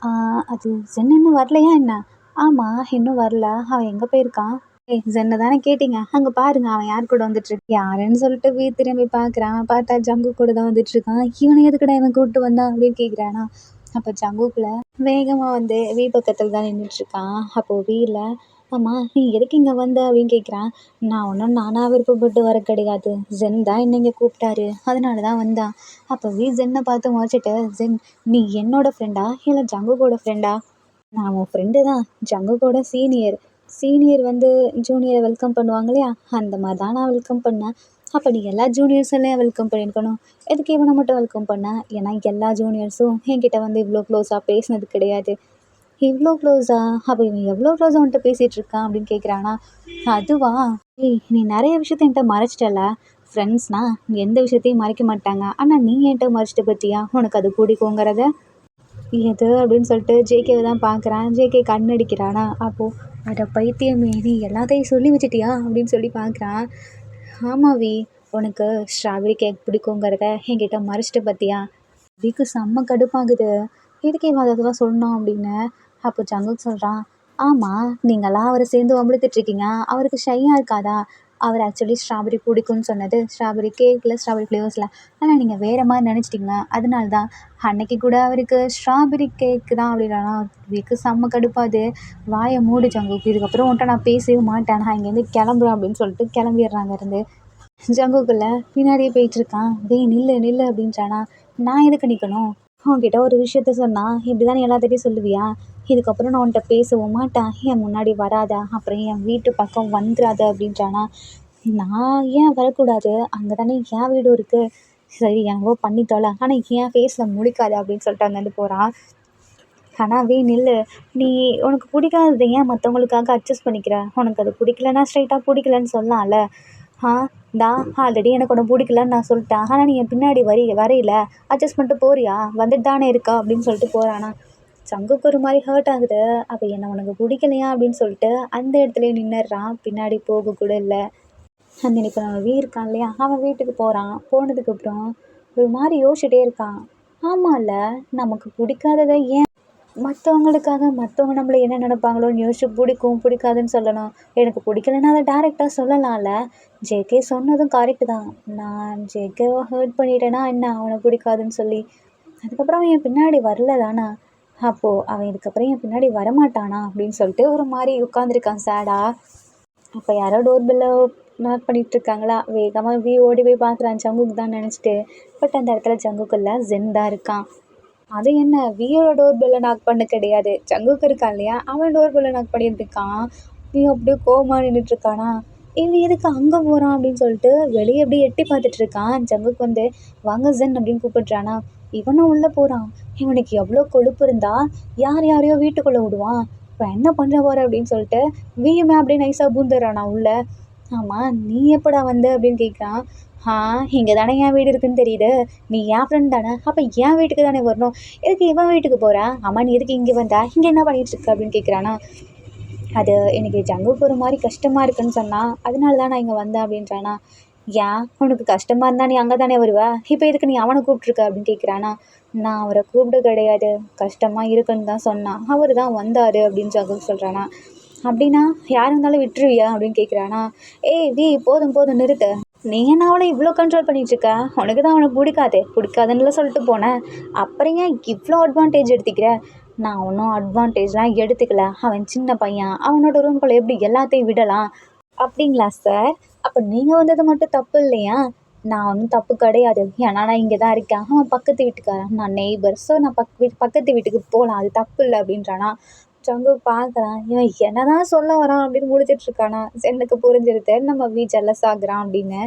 "ஆ அது ஜென் இன்னும் வரலையா என்ன?" "ஆமா இன்னும் வரல. அவன் எங்க போயிருக்கான்?" "ஏய் ஜென்ன தானே கேட்டீங்க? அங்க பாருங்க அவன் யார் கூட வந்துட்டுருக்கு." யாருன்னு சொல்லிட்டு திரும்பி பார்க்குறான். பார்த்தா ஜங்குக் கூட தான் வந்துட்டுருக்கான். "இவனை எதுக்குடா இவன் கூப்பிட்டு வந்தான்?" அப்படின்னு கேட்குறானா. அப்போ ஜங்குக்குல வேகமா வந்து பக்கத்துல தான் நின்றுட்டுருக்கான். அப்போ இல்ல, "ஆமா நீ எதுக்கு இங்க வந்த?" அப்படின்னு கேட்குறான். "நான் ஒன்றும் நானா விருப்பப்பட்டு வர கிடையாது. ஜென் தான் என்னை இங்கே கூப்பிட்டாரு. அதனால தான் வந்தான்." அப்போ ஜென்னை பார்த்து முறைச்சிட்டு, "ஜென் நீ என்னோட ஃப்ரெண்டா இல்லை ஜங்குக்கோட ஃப்ரெண்டா?" "நான் உன் ஃப்ரெண்டு தான். ஜங்குக்கோட சீனியர். சீனியர் வந்து ஜூனியரை வெல்கம் பண்ணுவாங்க இல்லையா? அந்த மாதிரி தான் நான் வெல்கம் பண்ணேன்." "அப்போ நீ எல்லா ஜூனியர்ஸெல்லாம் வெல்கம் பண்ணியிருக்கணும். எதுக்கு இவனை மட்டும் வெல்கம் பண்ண?" "ஏன்னா எல்லா ஜூனியர்ஸும் என்கிட்ட வந்து இவ்வளோ க்ளோஸாக பேசினது கிடையாது." "இவ்ளோ க்ளோஸா? அப்போ இவன் எவ்வளோ க்ளோஸா உன்கிட்ட பேசிகிட்டு இருக்கான்?" அப்படின்னு கேட்குறானா. "அதுவா? ஏய் நீ நிறைய விஷயத்த என்கிட்ட மறைச்சிட்டல. ஃப்ரெண்ட்ஸ்னா எந்த விஷயத்தையும் மறைக்க மாட்டாங்க. ஆனால் நீ என்கிட்ட மறைச்சிட்ட பத்தியா? உனக்கு அது பிடிக்குங்கிறத." "எது?" அப்படின்னு சொல்லிட்டு ஜேகேவை தான் பார்க்குறான். ஜேகே கண்ணடிக்கிறானா. அப்போது "அட பைத்தியமே நீ எல்லாத்தையும் சொல்லி வச்சிட்டியா?" அப்படின்னு சொல்லி பார்க்குறான். "ஆமா உனக்கு ஸ்ட்ராபெர்ரி கேக் பிடிக்குங்கிறத என்கிட்ட மறைச்சிட்ட பார்த்தியா?" வீக்கு செம்ம கடுப்பாகுது. எதுக்கு இவன் அதெல்லாம் சொன்னான் அப்படின்னு. அப்போ ஜங்குக் சொல்கிறான், "ஆமாம் நீங்களாம் அவரை சேர்ந்து வம்பிழுத்துட்ருக்கீங்க. அவருக்கு ஷையாக இருக்காதா? அவர் ஆக்சுவலி ஸ்ட்ராபெர்ரி பிடிக்கும்னு சொன்னது ஸ்ட்ராபெர்ரி கேக்கில் ஸ்ட்ராபெர்ரி ஃப்ளேவர்ஸில். ஆனால் நீங்கள் வேறு மாதிரி நினச்சிட்டிங்க. அதனால தான் அன்னைக்கு கூட அவருக்கு ஸ்ட்ராபெர்ரி கேக்கு தான்" அப்படின்னா. வீக்கு செம்ம கடுப்பாது. "வாயை மூடு ஜங்குக். இதுக்கப்புறம் உன்ட்ட நான் பேசவே மாட்டேன். நான் இங்கேருந்து கிளம்புறேன்" அப்படின்னு சொல்லிட்டு கிளம்பிடுறாங்க இருந்து. ஜங்குக்குள்ள பின்னாடியே போயிட்டுருக்கான். "டேய் நில்லு நில்லு" அப்படின்றானா. "நான் எதுக்கு நிற்கணும்? உன்கிட்ட ஒரு விஷயத்த சொன்னா இப்படி தான் நீ எல்லாத்துட்டையும் சொல்லுவியா? இதுக்கப்புறம் நான் உன்கிட்ட பேசவும் மாட்டேன். என் முன்னாடி வராத. அப்புறம் என் வீட்டு பக்கம் வந்துடாத" அப்படின்றானா. "நான் ஏன் வரக்கூடாது? அங்கே தானே என் வீடும் இருக்குது. சரி என்னவோ பண்ணி தொலை. ஆனால் என் ஃபேஸில் முழிக்காத" அப்படின்னு சொல்லிட்டு அங்கேருந்து போகிறான். "ஆனால் நில்லு. நீ உனக்கு பிடிக்காதத ஏன் மற்றவங்களுக்காக அட்ஜஸ்ட் பண்ணிக்கிற? உனக்கு அது பிடிக்கலன்னா ஸ்ட்ரைட்டாக பிடிக்கலன்னு சொல்லலாம்ல. ஆ தான் ஆல்ரெடி எனக்கு உன்னை பிடிக்கலன்னு நான் சொல்லிட்டேன். ஆனால் நீ என் பின்னாடி வரையில அட்ஜஸ்ட் பண்ணிட்டு போறியா? வந்துட்டு தானே இருக்கா" அப்படின்னு சொல்லிட்டு போகிறானா. சங்குக்கு ஒரு மாதிரி ஹர்ட் ஆகுது. அப்போ என்ன உனக்கு பிடிக்கலையா அப்படின்னு சொல்லிட்டு அந்த இடத்துலயே நின்னுடுறான். பின்னாடி போக கூட இல்லை. அந்த இப்போ நம்ம இருக்கான் இல்லையா? அவன் வீட்டுக்கு போகிறான். போனதுக்கப்புறம் ஒரு மாதிரி யோசிச்சுட்டே இருக்கான். ஆமாம்ல நமக்கு பிடிக்காததை ஏன் மற்றவங்க நம்மள என்ன நினைப்பாங்களோன்னு யோசிச்சு பிடிக்கும் பிடிக்காதுன்னு சொல்லணும். எனக்கு பிடிக்கலன்னா அதை டேரெக்டாக சொல்லலாம்ல. ஜேகே சொன்னதும் கரெக்டு தான். நான் ஜேகேவை ஹர்ட் பண்ணிட்டேன்னா என்ன அவனை பிடிக்காதுன்னு சொல்லி. அதுக்கப்புறம் அவன் என் பின்னாடி வரல தானா. அப்போது அவன் இதுக்கப்புறம் என் பின்னாடி வரமாட்டானா அப்படின்னு சொல்லிட்டு ஒரு மாதிரி உட்காந்துருக்கான் சேடா. அப்போ யாரோ டோர் பெல்லை நாக் பண்ணிட்டு இருக்காங்களா. வேகமாக ஓடி போய் பார்க்குறான் ஜங்குக்கு தான் நினச்சிட்டு. பட் அந்த இடத்துல ஜங்குக்கு இல்லை ஜென் தான் இருக்கான். அது என்ன வியோட டோர் பெல்லை நாக் பண்ண கிடையாது, ஜங்குக்கு இருக்கான் இல்லையா, அவன் டோர் பெல்லை நாக் பண்ணிட்டு இருக்கான். வி அப்படியே கோவமா நின்றுட்டு இருக்கானா, இவன் எதுக்கு அங்கே போகிறான் அப்படின்னு சொல்லிட்டு வெளியே அப்படியே எட்டி பார்த்துட்டு இருக்கான். ஜங்குக்கு வந்து வாங்க ஜென் அப்படின்னு கூப்பிடுறானா, இவனும் உள்ளே போகிறான். இவனுக்கு எவ்வளோ கொழுப்பு இருந்தா யார் யாரையோ வீட்டுக்குள்ளே விடுவான், இப்போ என்ன பண்ண போகிற அப்படின்னு சொல்லிட்டு வியுமே அப்படியே நைஸாக பூந்துடுறானா உள்ள. ஆமாம் நீ எப்படா வந்த அப்படின்னு கேட்குறான். ஆ இங்கே தானே என் வீடு இருக்குன்னு தெரியுது, நீ என் ஃப்ரெண்ட் தானே, அப்போ என் வீட்டுக்கு தானே வரணும், எதுக்கு இவன் வீட்டுக்கு போகிறேன், அம்மா நீ எதுக்கு இங்கே வந்தா, இங்கே என்ன பண்ணிட்டு இருக்க அப்படின்னு கேட்குறானா. அது எனக்கு ஜங்குக்கு ஒரு மாதிரி கஷ்டமாக இருக்குன்னு சொன்னால் அதனால தான் நான் இங்கே வந்தேன் அப்படின்றானா. ஏன் உனக்கு கஷ்டமாக இருந்தால் நீ அங்கே தானே வருவ, இப்போ எதுக்கு நீ அவனை கூப்பிட்ருக்க அப்படின்னு கேட்குறானா. நான் அவரை கூப்பிட கிடையாது, கஷ்டமாக இருக்குன்னு தான் சொன்னான், அவர் தான் வந்தார் அப்படின்னு ஜங்குக்கு சொல்கிறானா. அப்படின்னா யார் இருந்தாலும் விட்டுருவியா அப்படின்னு கேட்குறானா. ஏய் வி போதும் போதும் நிறுத்து, நீ என்ன அவளை இவ்வளோ கண்ட்ரோல் பண்ணிகிட்ருக்க, உனக்கு தான் அவனை பிடிக்காதுன்னு சொல்லிட்டு போனேன், அப்புறம் ஏன் இவ்வளோ அட்வான்டேஜ் எடுத்துக்கிற. நான் ஒன்றும் அட்வான்டேஜ்லாம் எடுத்துக்கல, அவன் சின்ன பையன், அவனோட ரூம்குள்ளே எப்படி எல்லாத்தையும் விடலாம். அப்படிங்களா சார், அப்போ நீங்கள் வந்தது மட்டும் தப்பு இல்லையா. நான் ஒன்றும் தப்பு கிடையாது, ஏன்னா நான் இங்கே தான் இருக்கேன், அவன் பக்கத்து வீட்டுக்காரன், நான் நெய்பர், ஸோ நான் பக்கத்து வீட்டுக்கு போகலாம், அது தப்பு இல்லை அப்படின்றானா. ஜங்கு பார்க்குறான், இவன் என்னதான் சொல்ல வரான் அப்படின்னு முடிச்சிட்ருக்கானா. எனக்கு புரிஞ்சிருது நம்ம ஜெல்லஸ் ஆகுறான் அப்படின்னு.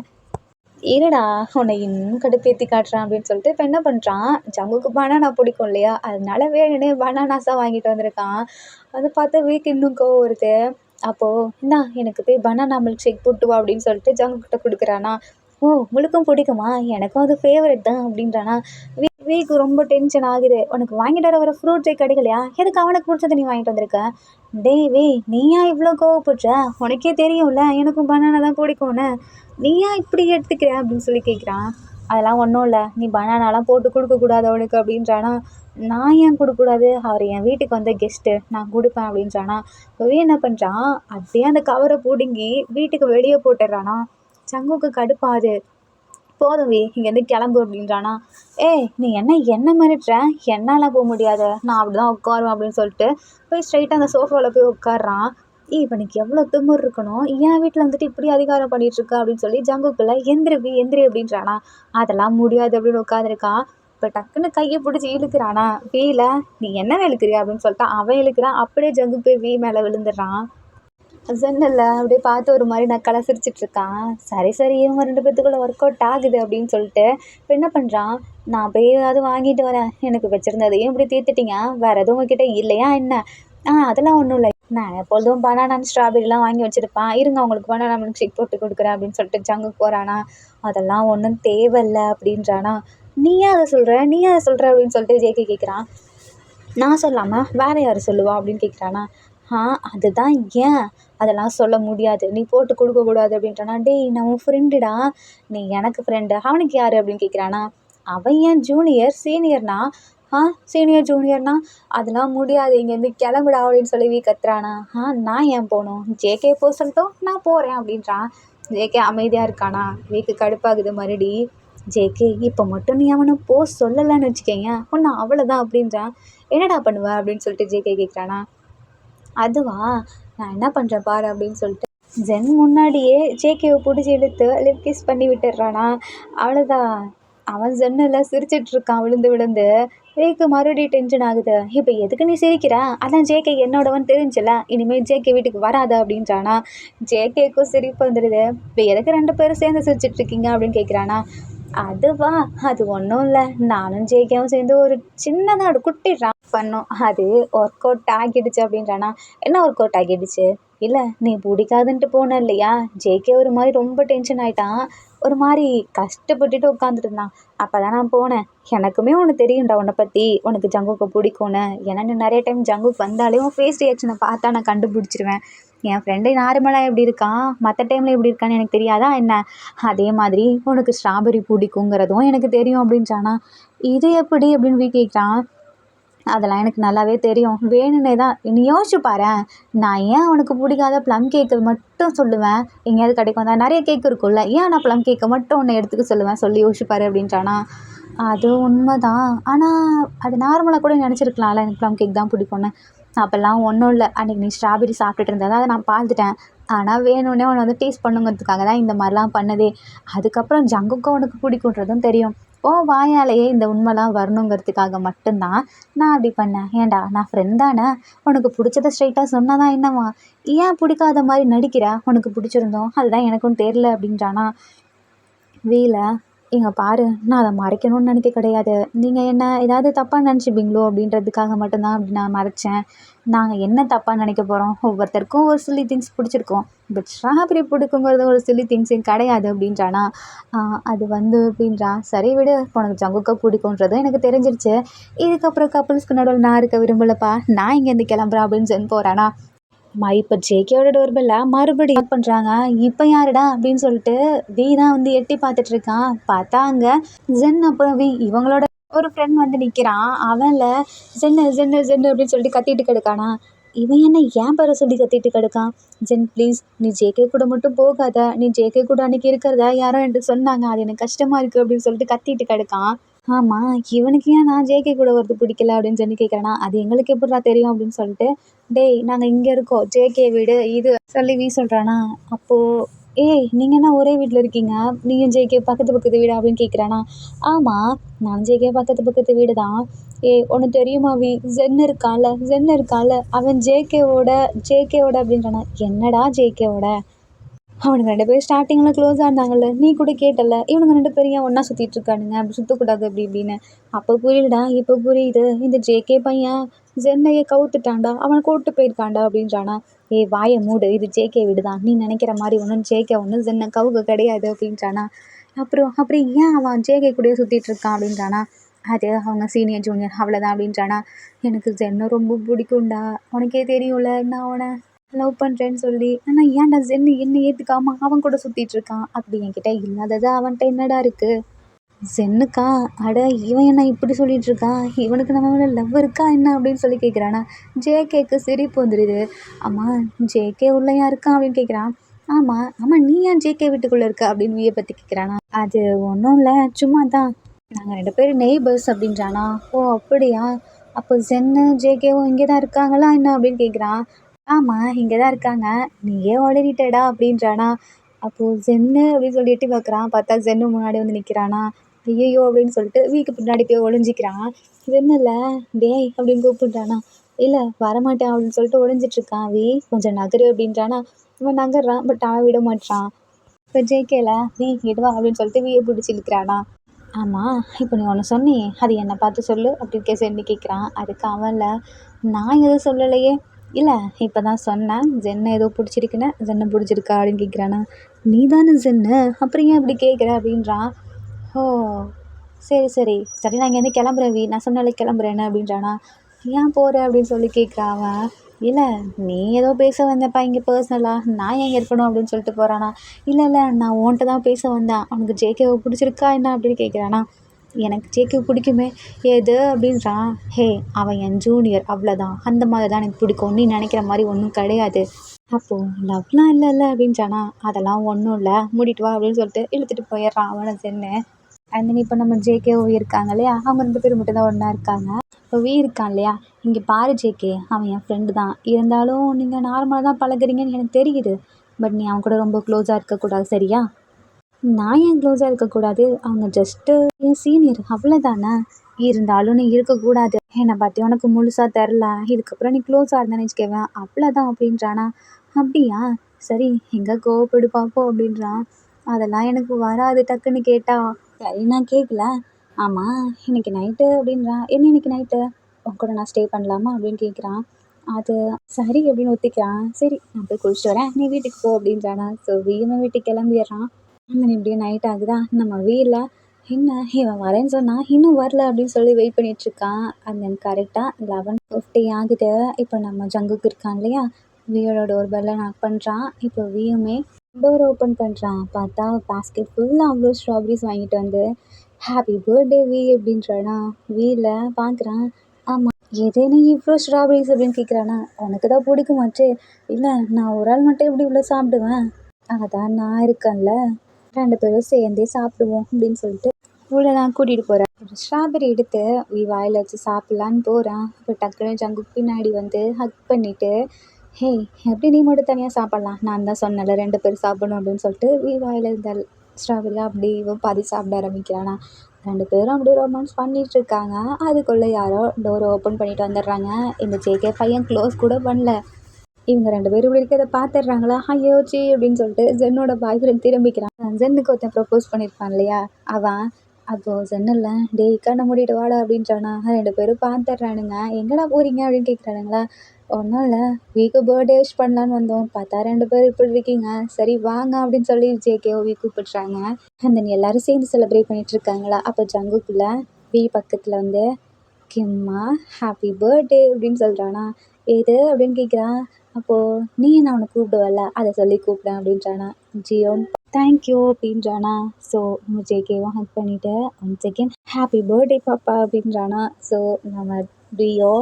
இருடா உன்னை இன்னும் கடுப்பேற்றி காட்டுறான் அப்படின்னு சொல்லிட்டு இப்போ என்ன பண்ணுறான், ஜங்குக்கு பனானா பிடிக்கும் இல்லையா, அதனால வேணுனே பனானாஸாக வாங்கிட்டு வந்திருக்கான். அதை பார்த்து வீக்கு இன்னும் கோவம் வருது. அப்போது இந்தா எனக்கு போய் பனானா மில்க் ஷேக் போட்டு வா அப்படின்னு சொல்லிட்டு ஜங்குக்கிட்ட கொடுக்குறானா. ஓ உங்களுக்கும் பிடிக்குமா, எனக்கும் அது ஃபேவரட் தான் அப்படின்றானா. வீக்கு ரொம்ப டென்ஷன் ஆகுது. உனக்கு வாங்கிட்டு வர ஃப்ரூட்ஸே கிடைக்கலையா, எதுக்கு அவனுக்கு பிடிச்சது நீ வாங்கிட்டு வந்திருக்க. டேய் வே நீயா இவ்வளோ கோவப்படுற, உனக்கே தெரியும்ல எனக்கும் பனானா தான் பிடிக்கும்னு, நீயா இப்படி எடுத்துக்கிற அப்படின்னு சொல்லி கேட்குறான். அதெல்லாம் ஒன்றும் இல்லை, நீ பனானாலாம் போட்டு கொடுக்கக்கூடாது அவனுக்கு அப்படின்றானா. நான் ஏன் கொடுக்கக்கூடாது, அவர் என் வீட்டுக்கு வந்த கெஸ்ட்டு, நான் கொடுப்பேன் அப்படின்றானா. என்ன பண்ணுறான், அப்படியே அந்த கவரை பிடுங்கி வீட்டுக்கு வெளியே போட்டுடுறானா. சங்குக்கு கடுப்பாது. போதும் வி இங்கேருந்து கிளம்பு அப்படின்றானா. ஏய் நீ என்ன மிரட்டுற, என்னால் போக முடியாது, நான் அப்படி தான் உட்காருவேன் அப்படின்னு சொல்லிட்டு போய் ஸ்ட்ரைட்டாக அந்த சோஃபாவில் போய் உட்காடுறான். இவனுக்கு எவ்வளோ திமிர் இருக்கணும், என் வீட்டில் வந்துட்டு இப்படி அதிகாரம் பண்ணிகிட்ருக்கா அப்படின்னு சொல்லி ஜங்குக்குள்ளே எந்திரி அப்படின்றானா. அதெல்லாம் முடியாது அப்படின்னு உட்காந்துருக்கான். இப்போ டக்குன்னு கையை பிடிச்சி இழுக்கிறானா. வீல நீ என்ன இழுக்கிறியா அப்படின்னு சொல்லிட்டு அவன் இழுக்கிறான். அப்படியே ஜங்கு போய் வீ மேலே விழுந்துடுறான். ஜன்னலில் அப்படியே பார்த்து ஒரு மாதிரி நக்கலா சிரிச்சிட்ருக்கான். சரி இவங்க 2 பேத்துக்குள்ளே ஒர்க் அவுட் ஆகுது அப்படின்னு சொல்லிட்டு இப்போ என்ன பண்ணுறான், நான் போய் ஏதாவது வாங்கிட்டு வரேன், எனக்கு வச்சுருந்ததையும் இப்படி தீர்த்துட்டீங்க, வேறு எதுவும் உங்ககிட்ட இல்லையா என்ன. அதெல்லாம் ஒன்றும் இல்லை, நான் எப்பொழுதும் பனானா ஸ்ட்ராபெரிலாம் வாங்கி வச்சுருப்பேன், இருங்க உங்களுக்கு பனானா மில்க் ஷேக் போட்டு கொடுக்குறேன் அப்படின்னு சொல்லிட்டு ஜங்கு போகிறானா. அதெல்லாம் ஒன்றும் தேவையில்லை அப்படின்றானா. நீயே அதை சொல்கிற அப்படின்னு சொல்லிட்டு ஜேகே கேட்குறான். நான் சொல்லாமல் வேறு யார் சொல்லுவா அப்படின்னு கேட்குறானா. அதுதான் ஏன் அதெல்லாம் சொல்ல முடியாது, நீ போட்டு கொடுக்கக்கூடாது அப்படின்றானா. டேய் நான் உன் ஃப்ரெண்டுடா, நீ எனக்கு ஃப்ரெண்டு, அவனுக்கு யார் அப்படின்னு கேட்குறானா. அவன் ஏன் ஜூனியர் சீனியர்னா. சீனியர் ஜூனியர்னா அதெல்லாம் முடியாது, இங்கேருந்து கிளம்புடா அப்படின்னு சொல்லி கத்துறானா. நான் ஏன் போகணும், ஜேகே போக சொல்லட்டும் நான் போகிறேன் அப்படின்றான். ஜேகே அமைதியாக இருக்கானா. வீக்கு கடுப்பாகுது மறுபடி. ஜேகே இப்போ மட்டும் நீ அவனை சொல்லலைன்னு வச்சுக்கோங்க ஒன்று அவ்வளோதான் அப்படின்றான். என்னடா பண்ணுவ அப்படின்னு சொல்லிட்டு ஜேகே கேட்குறானா. அதுவா நான் என்ன பண்ணுறேன் பாரு அப்படின்னு சொல்லிட்டு ஜென் முன்னாடியே ஜேகேவை பிடிச்சி இழுத்து லிப் கிஸ் பண்ணி விட்டுடுறானா. அவ்வளோதான், அவன் ஜென்னில் சிரிச்சிட்ருக்கான் விழுந்து. வீக்கு மறுபடியும் டென்ஷன் ஆகுது. இப்போ எதுக்கு நீ சிரிக்கிற, அதான் ஜேகே என்னோடவன் தெரிஞ்சில்ல, இனிமேல் ஜேகே வீட்டுக்கு வராத அப்படின்றானா. ஜேகேக்கும் சிரிப்பு வந்துடுது. இப்போ எதுக்கு 2 பேரும் சேர்ந்து சிரிச்சிட்ருக்கீங்க அப்படின்னு கேட்குறானா. அதுவா அது ஒன்றும் இல்லை, நானும் ஜேகேவும் சேர்ந்து ஒரு சின்னதாக ஒரு குட்டி ட்ராப் பண்ணோம், அது ஒர்க் அவுட் ஆகிடுச்சு அப்படின்றானா. என்ன ஒர்க் அவுட் ஆகிடுச்சு. இல்லை நீ பிடிக்காதுன்ட்டு போன இல்லையா. ஜேகே ஒரு மாதிரி ரொம்ப டென்ஷன் ஆகிட்டான், ஒரு மாதிரி கஷ்டப்பட்டுட்டு உட்காந்துட்டு இருந்தான். அப்போ தான் நான் போனேன், எனக்குமே ஒன்று தெரியும்டா உன்னை பற்றி, உனக்கு ஜங்குக்கு பிடிக்கும்னு, ஏன்னா நீ நிறைய டைம் ஜங்குக்கு வந்தாலே உன் ஃபேஸ் ரியாக்ஷனை பார்த்தா நான் கண்டுபிடிச்சிருவேன். என் ஃப்ரெண்டு நார்மலாக எப்படி இருக்கான், மற்ற டைமில் எப்படி இருக்கான்னு எனக்கு தெரியாதா என்ன, அதே மாதிரி உனக்கு ஸ்ட்ராபெரி பிடிக்குங்கிறதும் எனக்கு தெரியும் அப்படின்றானா. இது எப்படி அப்படின்னு போய் கேட்குறான். அதெல்லாம் எனக்கு நல்லாவே தெரியும், வேணும்னே தான், நீ யோசிச்சு பாரேன், நான் ஏன் அவனுக்கு பிடிக்காத ப்ளம் கேக்கு மட்டும் சொல்லுவேன், எங்கேயாவது கிடைக்கும் தான் நிறைய கேக் இருக்கும்ல, ஏன் நான் ப்ளம் கேக்கை மட்டும் ஒன்று எடுத்துக்க சொல்லுவேன், சொல்லி யோசிச்சுப்பாரு அப்படின்றானா. அது உண்மை தான், ஆனால் அது நார்மலாக கூட நினச்சிருக்கலாம்ல எனக்கு ப்ளம் கேக் தான் பிடிக்கும்னு. அப்போல்லாம் ஒன்றும் இல்லை, அன்றைக்கி நீ ஸ்ட்ராபெரி சாப்பிட்டுட்டு இருந்ததை அதை நான் பார்த்துட்டேன், ஆனால் வேணும்னே உன்னை வந்து டேஸ்ட் பண்ணுங்கிறதுக்காக தான் இந்த மாதிரிலாம் பண்ணதே. அதுக்கப்புறம் ஜங்குக்கும் உனக்கு பிடிக்குன்றதும் தெரியும், உன் வாயாலேயே இந்த உண்மைலாம் வரணுங்கிறதுக்காக மட்டும்தான் நான் அப்படி பண்ணேன். ஏன்டா நான் ஃப்ரெண்ட் தானே, உனக்கு பிடிச்சத ஸ்ட்ரைட்டாக சொன்னாதான் என்னவா, ஏன் பிடிக்காத மாதிரி நடிக்கிற, உனக்கு பிடிச்சிருந்தோம் அதுதான் எனக்கும் தெரில அப்படின்றானா. வீல இங்கே பாரு, நான் அதை மறைக்கணும்னு நினைக்க கிடையாது, நீங்கள் என்ன ஏதாவது தப்பாக நினச்சிப்பீங்களோ அப்படின்றதுக்காக மட்டும்தான் அப்படி நான் மறைச்சேன். நாங்கள் என்ன தப்பாக நினைக்க போகிறோம், ஒவ்வொருத்தருக்கும் ஒரு சில்லி திங்ஸ் பிடிச்சிருக்கோம், பட் ஸ்ட்ராபெரி பிடிக்குங்கிறது ஒரு சில்லி திங்ஸே கிடையாது அப்படின்றானா. அது வந்து அப்படின்றா. சரி விடு, உனக்கு ஜங்குக்கா பிடிக்குன்றது எனக்கு தெரிஞ்சிருச்சு, இதுக்கப்புறம் கப்புள்ஸ்க்கு நடுவில் நான் இருக்க விரும்பலப்பா, நான் இங்கேருந்து கிளம்புறேன் அப்படின்னு சொல்லி போகிறானா. இப்போ ஜேகேயோட டோர்பெல்ல மறுபடியும் பண்ணுறாங்க. இப்போ யாருடா அப்படின்னு சொல்லிட்டு வி தான் வந்து எட்டி பார்த்துட்டு இருக்கான். பார்த்தா அங்கே ஜென் அப்புறம் வி இவங்களோட ஒரு ஃப்ரெண்ட் வந்து நிற்கிறான். அவன்ல ஜென்னு ஜென்னு ஜென்னு அப்படின்னு சொல்லிட்டு கத்திட்டு கிடக்கானா. இவன் என்ன ஏன் பேரை சொல்லி கத்திட்டு கிடக்கான். ஜென் ப்ளீஸ், நீ ஜேகே கூட மட்டும் போகாத, நீ ஜேகே கூட அன்றைக்கி இருக்கிறதா யாரோ என்று சொன்னாங்க, அது எனக்கு கஷ்டமாக இருக்குது அப்படின்னு சொல்லிட்டு கத்திட்டு கிடக்கான். ஆமாம், இவனுக்கு ஏன் நான் ஜேகே கூட வரது பிடிக்கல அப்படின்னு சொல்லி கேட்குறேன்னா, அது எங்களுக்கு எப்படிடா தெரியும் அப்படின்னு சொல்லிட்டு, டேய் நாங்கள் இங்கே இருக்கோம், ஜேகே வீடு இது சொல்லி வி சொல்கிறானா. அப்போது ஏய் நீங்கள் என்ன ஒரே வீட்டில் இருக்கீங்க, நீயும் ஜேகே பக்கத்து பக்கத்து வீடா அப்படின்னு கேட்குறானா. ஆமாம், நான் ஜேகே பக்கத்து பக்கத்து வீடு தான். ஏய் ஒன்று தெரியுமா வி, ஜென் இருக்கான்ல அவன் ஜேகேவோட அப்படின்றானா. என்னடா ஜேகேவோட, அவனுங்க 2 பேரும் ஸ்டார்டிங்கில் க்ளோஸாக இருந்தாங்கல்ல, நீ கூட கேட்டல, இவனுங்க 2 பேரும் ஏன் ஒன்றா சுற்றிட்டு இருக்கானுங்க, அப்படி சுற்றக்கூடாது அப்படி இப்படின்னு. அப்போ புரியுதுடா, இப்போ புரியுது, இந்த ஜேகே பையன் ஜென்னையே கவுத்துட்டான்டா, அவனை கூப்பிட்டு போயிருக்கான்டா அப்படின்றானா. ஏய் வாயை மூடு, இது ஜேகே வீடு தான், நீ நினைக்கிற மாதிரி ஒன்றும் ஜேகே ஒன்றும் ஜென்னை கவுக்க கிடையாது அப்படின்றானா. அப்புறம் அப்படி ஏன் அவன் ஜேகே கூடயே சுற்றிட்டு இருக்கான் அப்படின்றானா. அது அவங்க சீனியர் ஜூனியர் அவ்வளோதான் அப்படின்றானா. எனக்கு ஜென்னை ரொம்ப பிடிக்கும்டா, உனக்கே தெரியும்ல நான் அவனை லவ் பண்ணுறேன்னு சொல்லி, ஆனால் ஏன்டா ஜென்னு என்னை ஏற்றுக்காம அவன் கூட சுற்றிட்டு இருக்கான், அப்படி என்கிட்ட இல்லாதது அவன்கிட்ட என்னடா இருக்குது. ஜென்னுக்கா, அட இவன் என்ன இப்படி சொல்லிட்டு இருக்கான், இவனுக்கு நம்ம மேலே லவ் இருக்கா என்ன அப்படின்னு சொல்லி கேட்குறானா. ஜேகேக்கு சிரிப்பு வந்துடுது. ஆமாம் ஜேகே உள்ளேயா இருக்கான் அப்படின்னு கேட்குறான். ஆமாம் ஆமாம், நீ ஏன் ஜேகே வீட்டுக்குள்ளே இருக்க அப்படின்னு வியை பற்றி கேட்குறானா. அது ஒன்றும் இல்லை, சும்மா தான், நாங்கள் 2 பேரும் நெய்பர்ஸ் அப்படின்றானா. ஓ அப்படியா, அப்போ ஜென்னு ஜேகேவும் இங்கே தான் இருக்காங்களா என்ன அப்படின்னு கேட்குறான். ஆமாம் இங்கே தான் இருக்காங்க, நீயே உளறிட்டடா அப்படின்றானா. அப்போது ஜென்னு அப்படின்னு சொல்லி எட்டி பார்க்குறான். பார்த்தா ஜென்னு முன்னாடி வந்து நிற்கிறானா. ஐயையோ அப்படின்னு சொல்லிட்டு வீட்டுக்கு பின்னாடி போய் ஒளிஞ்சிக்கிறான். ஜென்னில் டேய் அப்படின்னு கூப்பிடுறானா. இல்லை வரமாட்டேன் அப்படின்னு சொல்லிட்டு ஒளிஞ்சிட்ருக்கான். வி கொஞ்சம் நகரு அப்படின்றானா. இவன் நகர்றான், பட் அவன் விட மாட்டான். இப்போ ஜேகேல வி எடுவா அப்படின்னு சொல்லிட்டு வியை பிடிச்சி இழுக்கிறானா. ஆமாம் இப்போ நீ ஒன்று சொன்னியே, அது என்னை பார்த்து சொல்லு அப்படின்னு சென்னு கேட்குறான். அதுக்கு அவன்ல நான் எதுவும் சொல்லலையே, இல்லை இப்போ தான் சொன்னேன் ஜென்னை ஏதோ பிடிச்சிருக்குன்னு, ஜென்னை பிடிச்சிருக்கா அப்படின்னு கேட்குறானா. நீ தானே ஜென்னு, அப்புறம் ஏன் இப்படி கேட்குற அப்படின்றான். ஓ சரி சரி சரி, நான் இங்கேருந்து கிளம்புறேன் வி, நான் சொன்னாலே கிளம்புறேன்னு அப்படின்றானா. ஏன் போகிற அப்படின்னு சொல்லி கேட்குறான் அவன். இல்லை நீ ஏதோ பேச வந்தப்பா இங்கே பர்சனலாக, நான் ஏன் இருக்கணும் அப்படின்னு சொல்லிட்டு போகிறானா. இல்லை இல்லை நான் உன்கிட்ட தான் பேச வந்தேன், அவனுக்கு ஜேகேவை பிடிச்சிருக்கா என்ன அப்படின்னு கேட்குறானா. எனக்கு ஜேகே பிடிக்குமே, எது அப்படின்றான். ஹே அவன் என் ஜூனியர் அவ்வளோதான், அந்த மாதிரி தான் எனக்கு பிடிக்கும், நீ நினைக்கிற மாதிரி ஒன்றும் கிடையாது. அப்போது லவ்லாம் இல்லைல்ல அப்படின்றானா. அதெல்லாம் ஒன்றும் இல்லை, மூடிட்டு வா அப்படின்னு சொல்லிட்டு இழுத்துட்டு போயிடுறான் அவனை சென்னு. அண்ட் தென் இப்போ நம்ம ஜேகேஓ இருக்காங்க இல்லையா, அவங்க 2 பேரும் மட்டும் தான் ஒன்றா இருக்காங்க. இப்போ வி இருக்கான் இல்லையா, இங்கே பாரு ஜேகே, அவன் என் ஃப்ரெண்டு தான், இருந்தாலும் நீங்கள் நார்மலாக தான் பழகுறீங்கன்னு எனக்கு தெரியுது, பட் நீ அவன் கூட ரொம்ப க்ளோஸாக இருக்கக்கூடாது சரியா. நான் ஏன் க்ளோஸாக இருக்கக்கூடாது, அவங்க ஜஸ்ட்டு என் சீனியர் அவ்வளோதானே, இருந்தாலும் நீ இருக்கக்கூடாது, என்னை பற்றி உனக்கு முழுசாக தெரில, இதுக்கப்புறம் நீ க்ளோஸாக இருந்தேன்னு வச்சுக்கவேன் அவ்வளோதான் அப்படின்றானா. அப்படியா சரி எங்கே கோவப்படு பார்ப்போம் அப்படின்றான். அதெல்லாம் எனக்கு வராது டக்குன்னு கேட்டா. சரி நான் கேட்கல. ஆமாம் இன்னைக்கு நைட்டு அப்படின்றான். என்ன இன்னைக்கு நைட்டு உன் கூட நான் ஸ்டே பண்ணலாமா அப்படின்னு கேட்குறான். அது சரி அப்படின்னு ஒத்துக்கிறான். சரி நான் போய் குளிச்சுட்டு வரேன், நீ வீட்டுக்கு போ அப்படின்றானா. ஸோ வீமை வீட்டுக்கு கிளம்பிடுறான். அங்கே இப்படியே நைட் ஆகுதா, நம்ம வீட்டில் என்ன இவன் வரேன்னு சொன்னால் இன்னும் வரல அப்படின்னு சொல்லி வெயிட் பண்ணிகிட்ருக்கான். அண்ட் தென் கரெக்டாக 11:50 ஆகுது. இப்போ நம்ம ஜங்குக்கு இருக்கான் இல்லையா, வியோட டோர் பெல்லை நாக் பண்ணுறான். இப்போ வியுமே டோர் ஓப்பன் பண்ணுறான். பார்த்தா பாஸ்கெட் ஃபுல்லாக அவ்வளோ ஸ்ட்ராபெரிஸ் வாங்கிட்டு வந்து ஹாப்பி பர்த்டே வி அப்படின்றானா. வீல பார்க்குறான். ஆமாம் எதேன்னு இவ்வளோ ஸ்ட்ராபெரிஸ் அப்படின்னு கேட்குறானா. உனக்கு தான் பிடிக்குமாச்சு. இல்லை நான் ஒரு ஆள் மட்டும் எப்படி இவ்வளோ சாப்பிடுவேன், அதான் நான் இருக்கேன்ல, 2 பேரும் சேர்ந்தே சாப்பிடுவோம் அப்படின்னு சொல்லிட்டு உள்ளே தான் கூட்டிகிட்டு போகிறேன். ஒரு ஸ்ட்ராபெரி எடுத்து வாயில் வச்சு சாப்பிட்லான்னு போகிறான். இப்போ டக்குன்னு ஜங்குக்கு பின்னாடி வந்து ஹக் பண்ணிவிட்டு, ஹே எப்படி நீ மட்டும் தனியாக சாப்பிட்லாம், நான் தான் சொன்னேன்ல 2 பேர் சாப்பிடணும் அப்படின்னு சொல்லிட்டு வாயில் இருந்த ஸ்ட்ராபெரியாக அப்படி இவன் பாதி சாப்பிட ஆரம்பிக்கிறானா. 2 பேரும் அப்படியே ரொமான்ஸ் பண்ணிட்டு இருக்காங்க. அதுக்குள்ளே யாரோ டோரை ஓப்பன் பண்ணிட்டு வந்துடுறாங்க. இந்த ஜேகே பையன் க்ளோஸ் கூட பண்ணல. இவங்க 2 பேரும் இப்படி இருக்கிறத பார்த்துடுறாங்களா, ஐயோ ச்சீ அப்படின்னு சொல்லிட்டு ஜென்னோட பாய் ஃப்ரெண்ட் திரும்பிக்கிறான். ஜென்னுக்கு ஒருத்தன் ப்ரப்போஸ் பண்ணியிருப்பான் இல்லையா அவன். அப்போது ஜென்னில் டேய் கண்ணை மூடிட்டு வாடா அப்படின்றானா. 2 பேரும் பார்த்துட்றானுங்க. எங்கடா போகிறீங்க அப்படின்னு கேட்குறானுங்களா. ஒன்றும் இல்லை, வீக்கு பர்த்டே விஷ் பண்ணலான்னு வந்தோம், பார்த்தா 2 பேரும் இப்படி இருக்கீங்க, சரி வாங்க அப்படின்னு சொல்லி ஜேகேஓ வீ கூப்பிட்றாங்க. அந்த எல்லாரும் சேர்ந்து செலிப்ரேட் பண்ணிட்டு இருக்காங்களா. அப்போ ஜங்குக்குள்ள வீ பக்கத்தில் வந்து கிம்மா ஹாப்பி பர்த்டே அப்படின்னு சொல்கிறானா. எது அப்படின்னு கேட்குறான். அப்போது நீ என்ன அவனை கூப்பிடுவல்ல அதை சொல்லி கூப்பிட்டேன் அப்படின்றானா. ஜியோன் தேங்க்யூ அப்படின்றானா. ஸோ நம்ம ஜேகேவும் ஹக் பண்ணிவிட்டு 1 செகண்ட் ஹாப்பி பர்த்டே பாப்பா அப்படின்றானா. ஸோ நம்ம ரியோ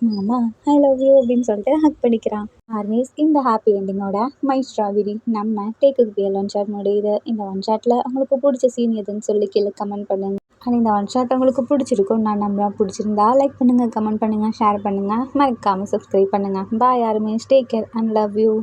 மாமா ஐ லவ் யூ அப்படின்னு சொல்லிட்டு ஹக் பண்ணிக்கிறான். ஆர்மிஸ் இந்த ஹாப்பி எண்டிங்கோட மை ஸ்ட்ராபெரி நம்ம டேக் குக் பியர் ஒன் ஷாட் முடியுது. இந்த ஒன் ஷாட்டில் உங்களுக்கு பிடிச்ச சீன் எதுன்னு சொல்லி கீழே கமெண்ட் பண்ணுங்கள். அண்ட் இந்த ஒன் ஷாட் உங்களுக்கு பிடிச்சிருக்கும் நான் நம்புறேன். பிடிச்சிருந்தா லைக் பண்ணுங்கள், கமெண்ட் பண்ணுங்கள், ஷேர் பண்ணுங்கள், மறக்காமல் சப்ஸ்கிரைப் பண்ணுங்கள். Bye armies, take care and love you.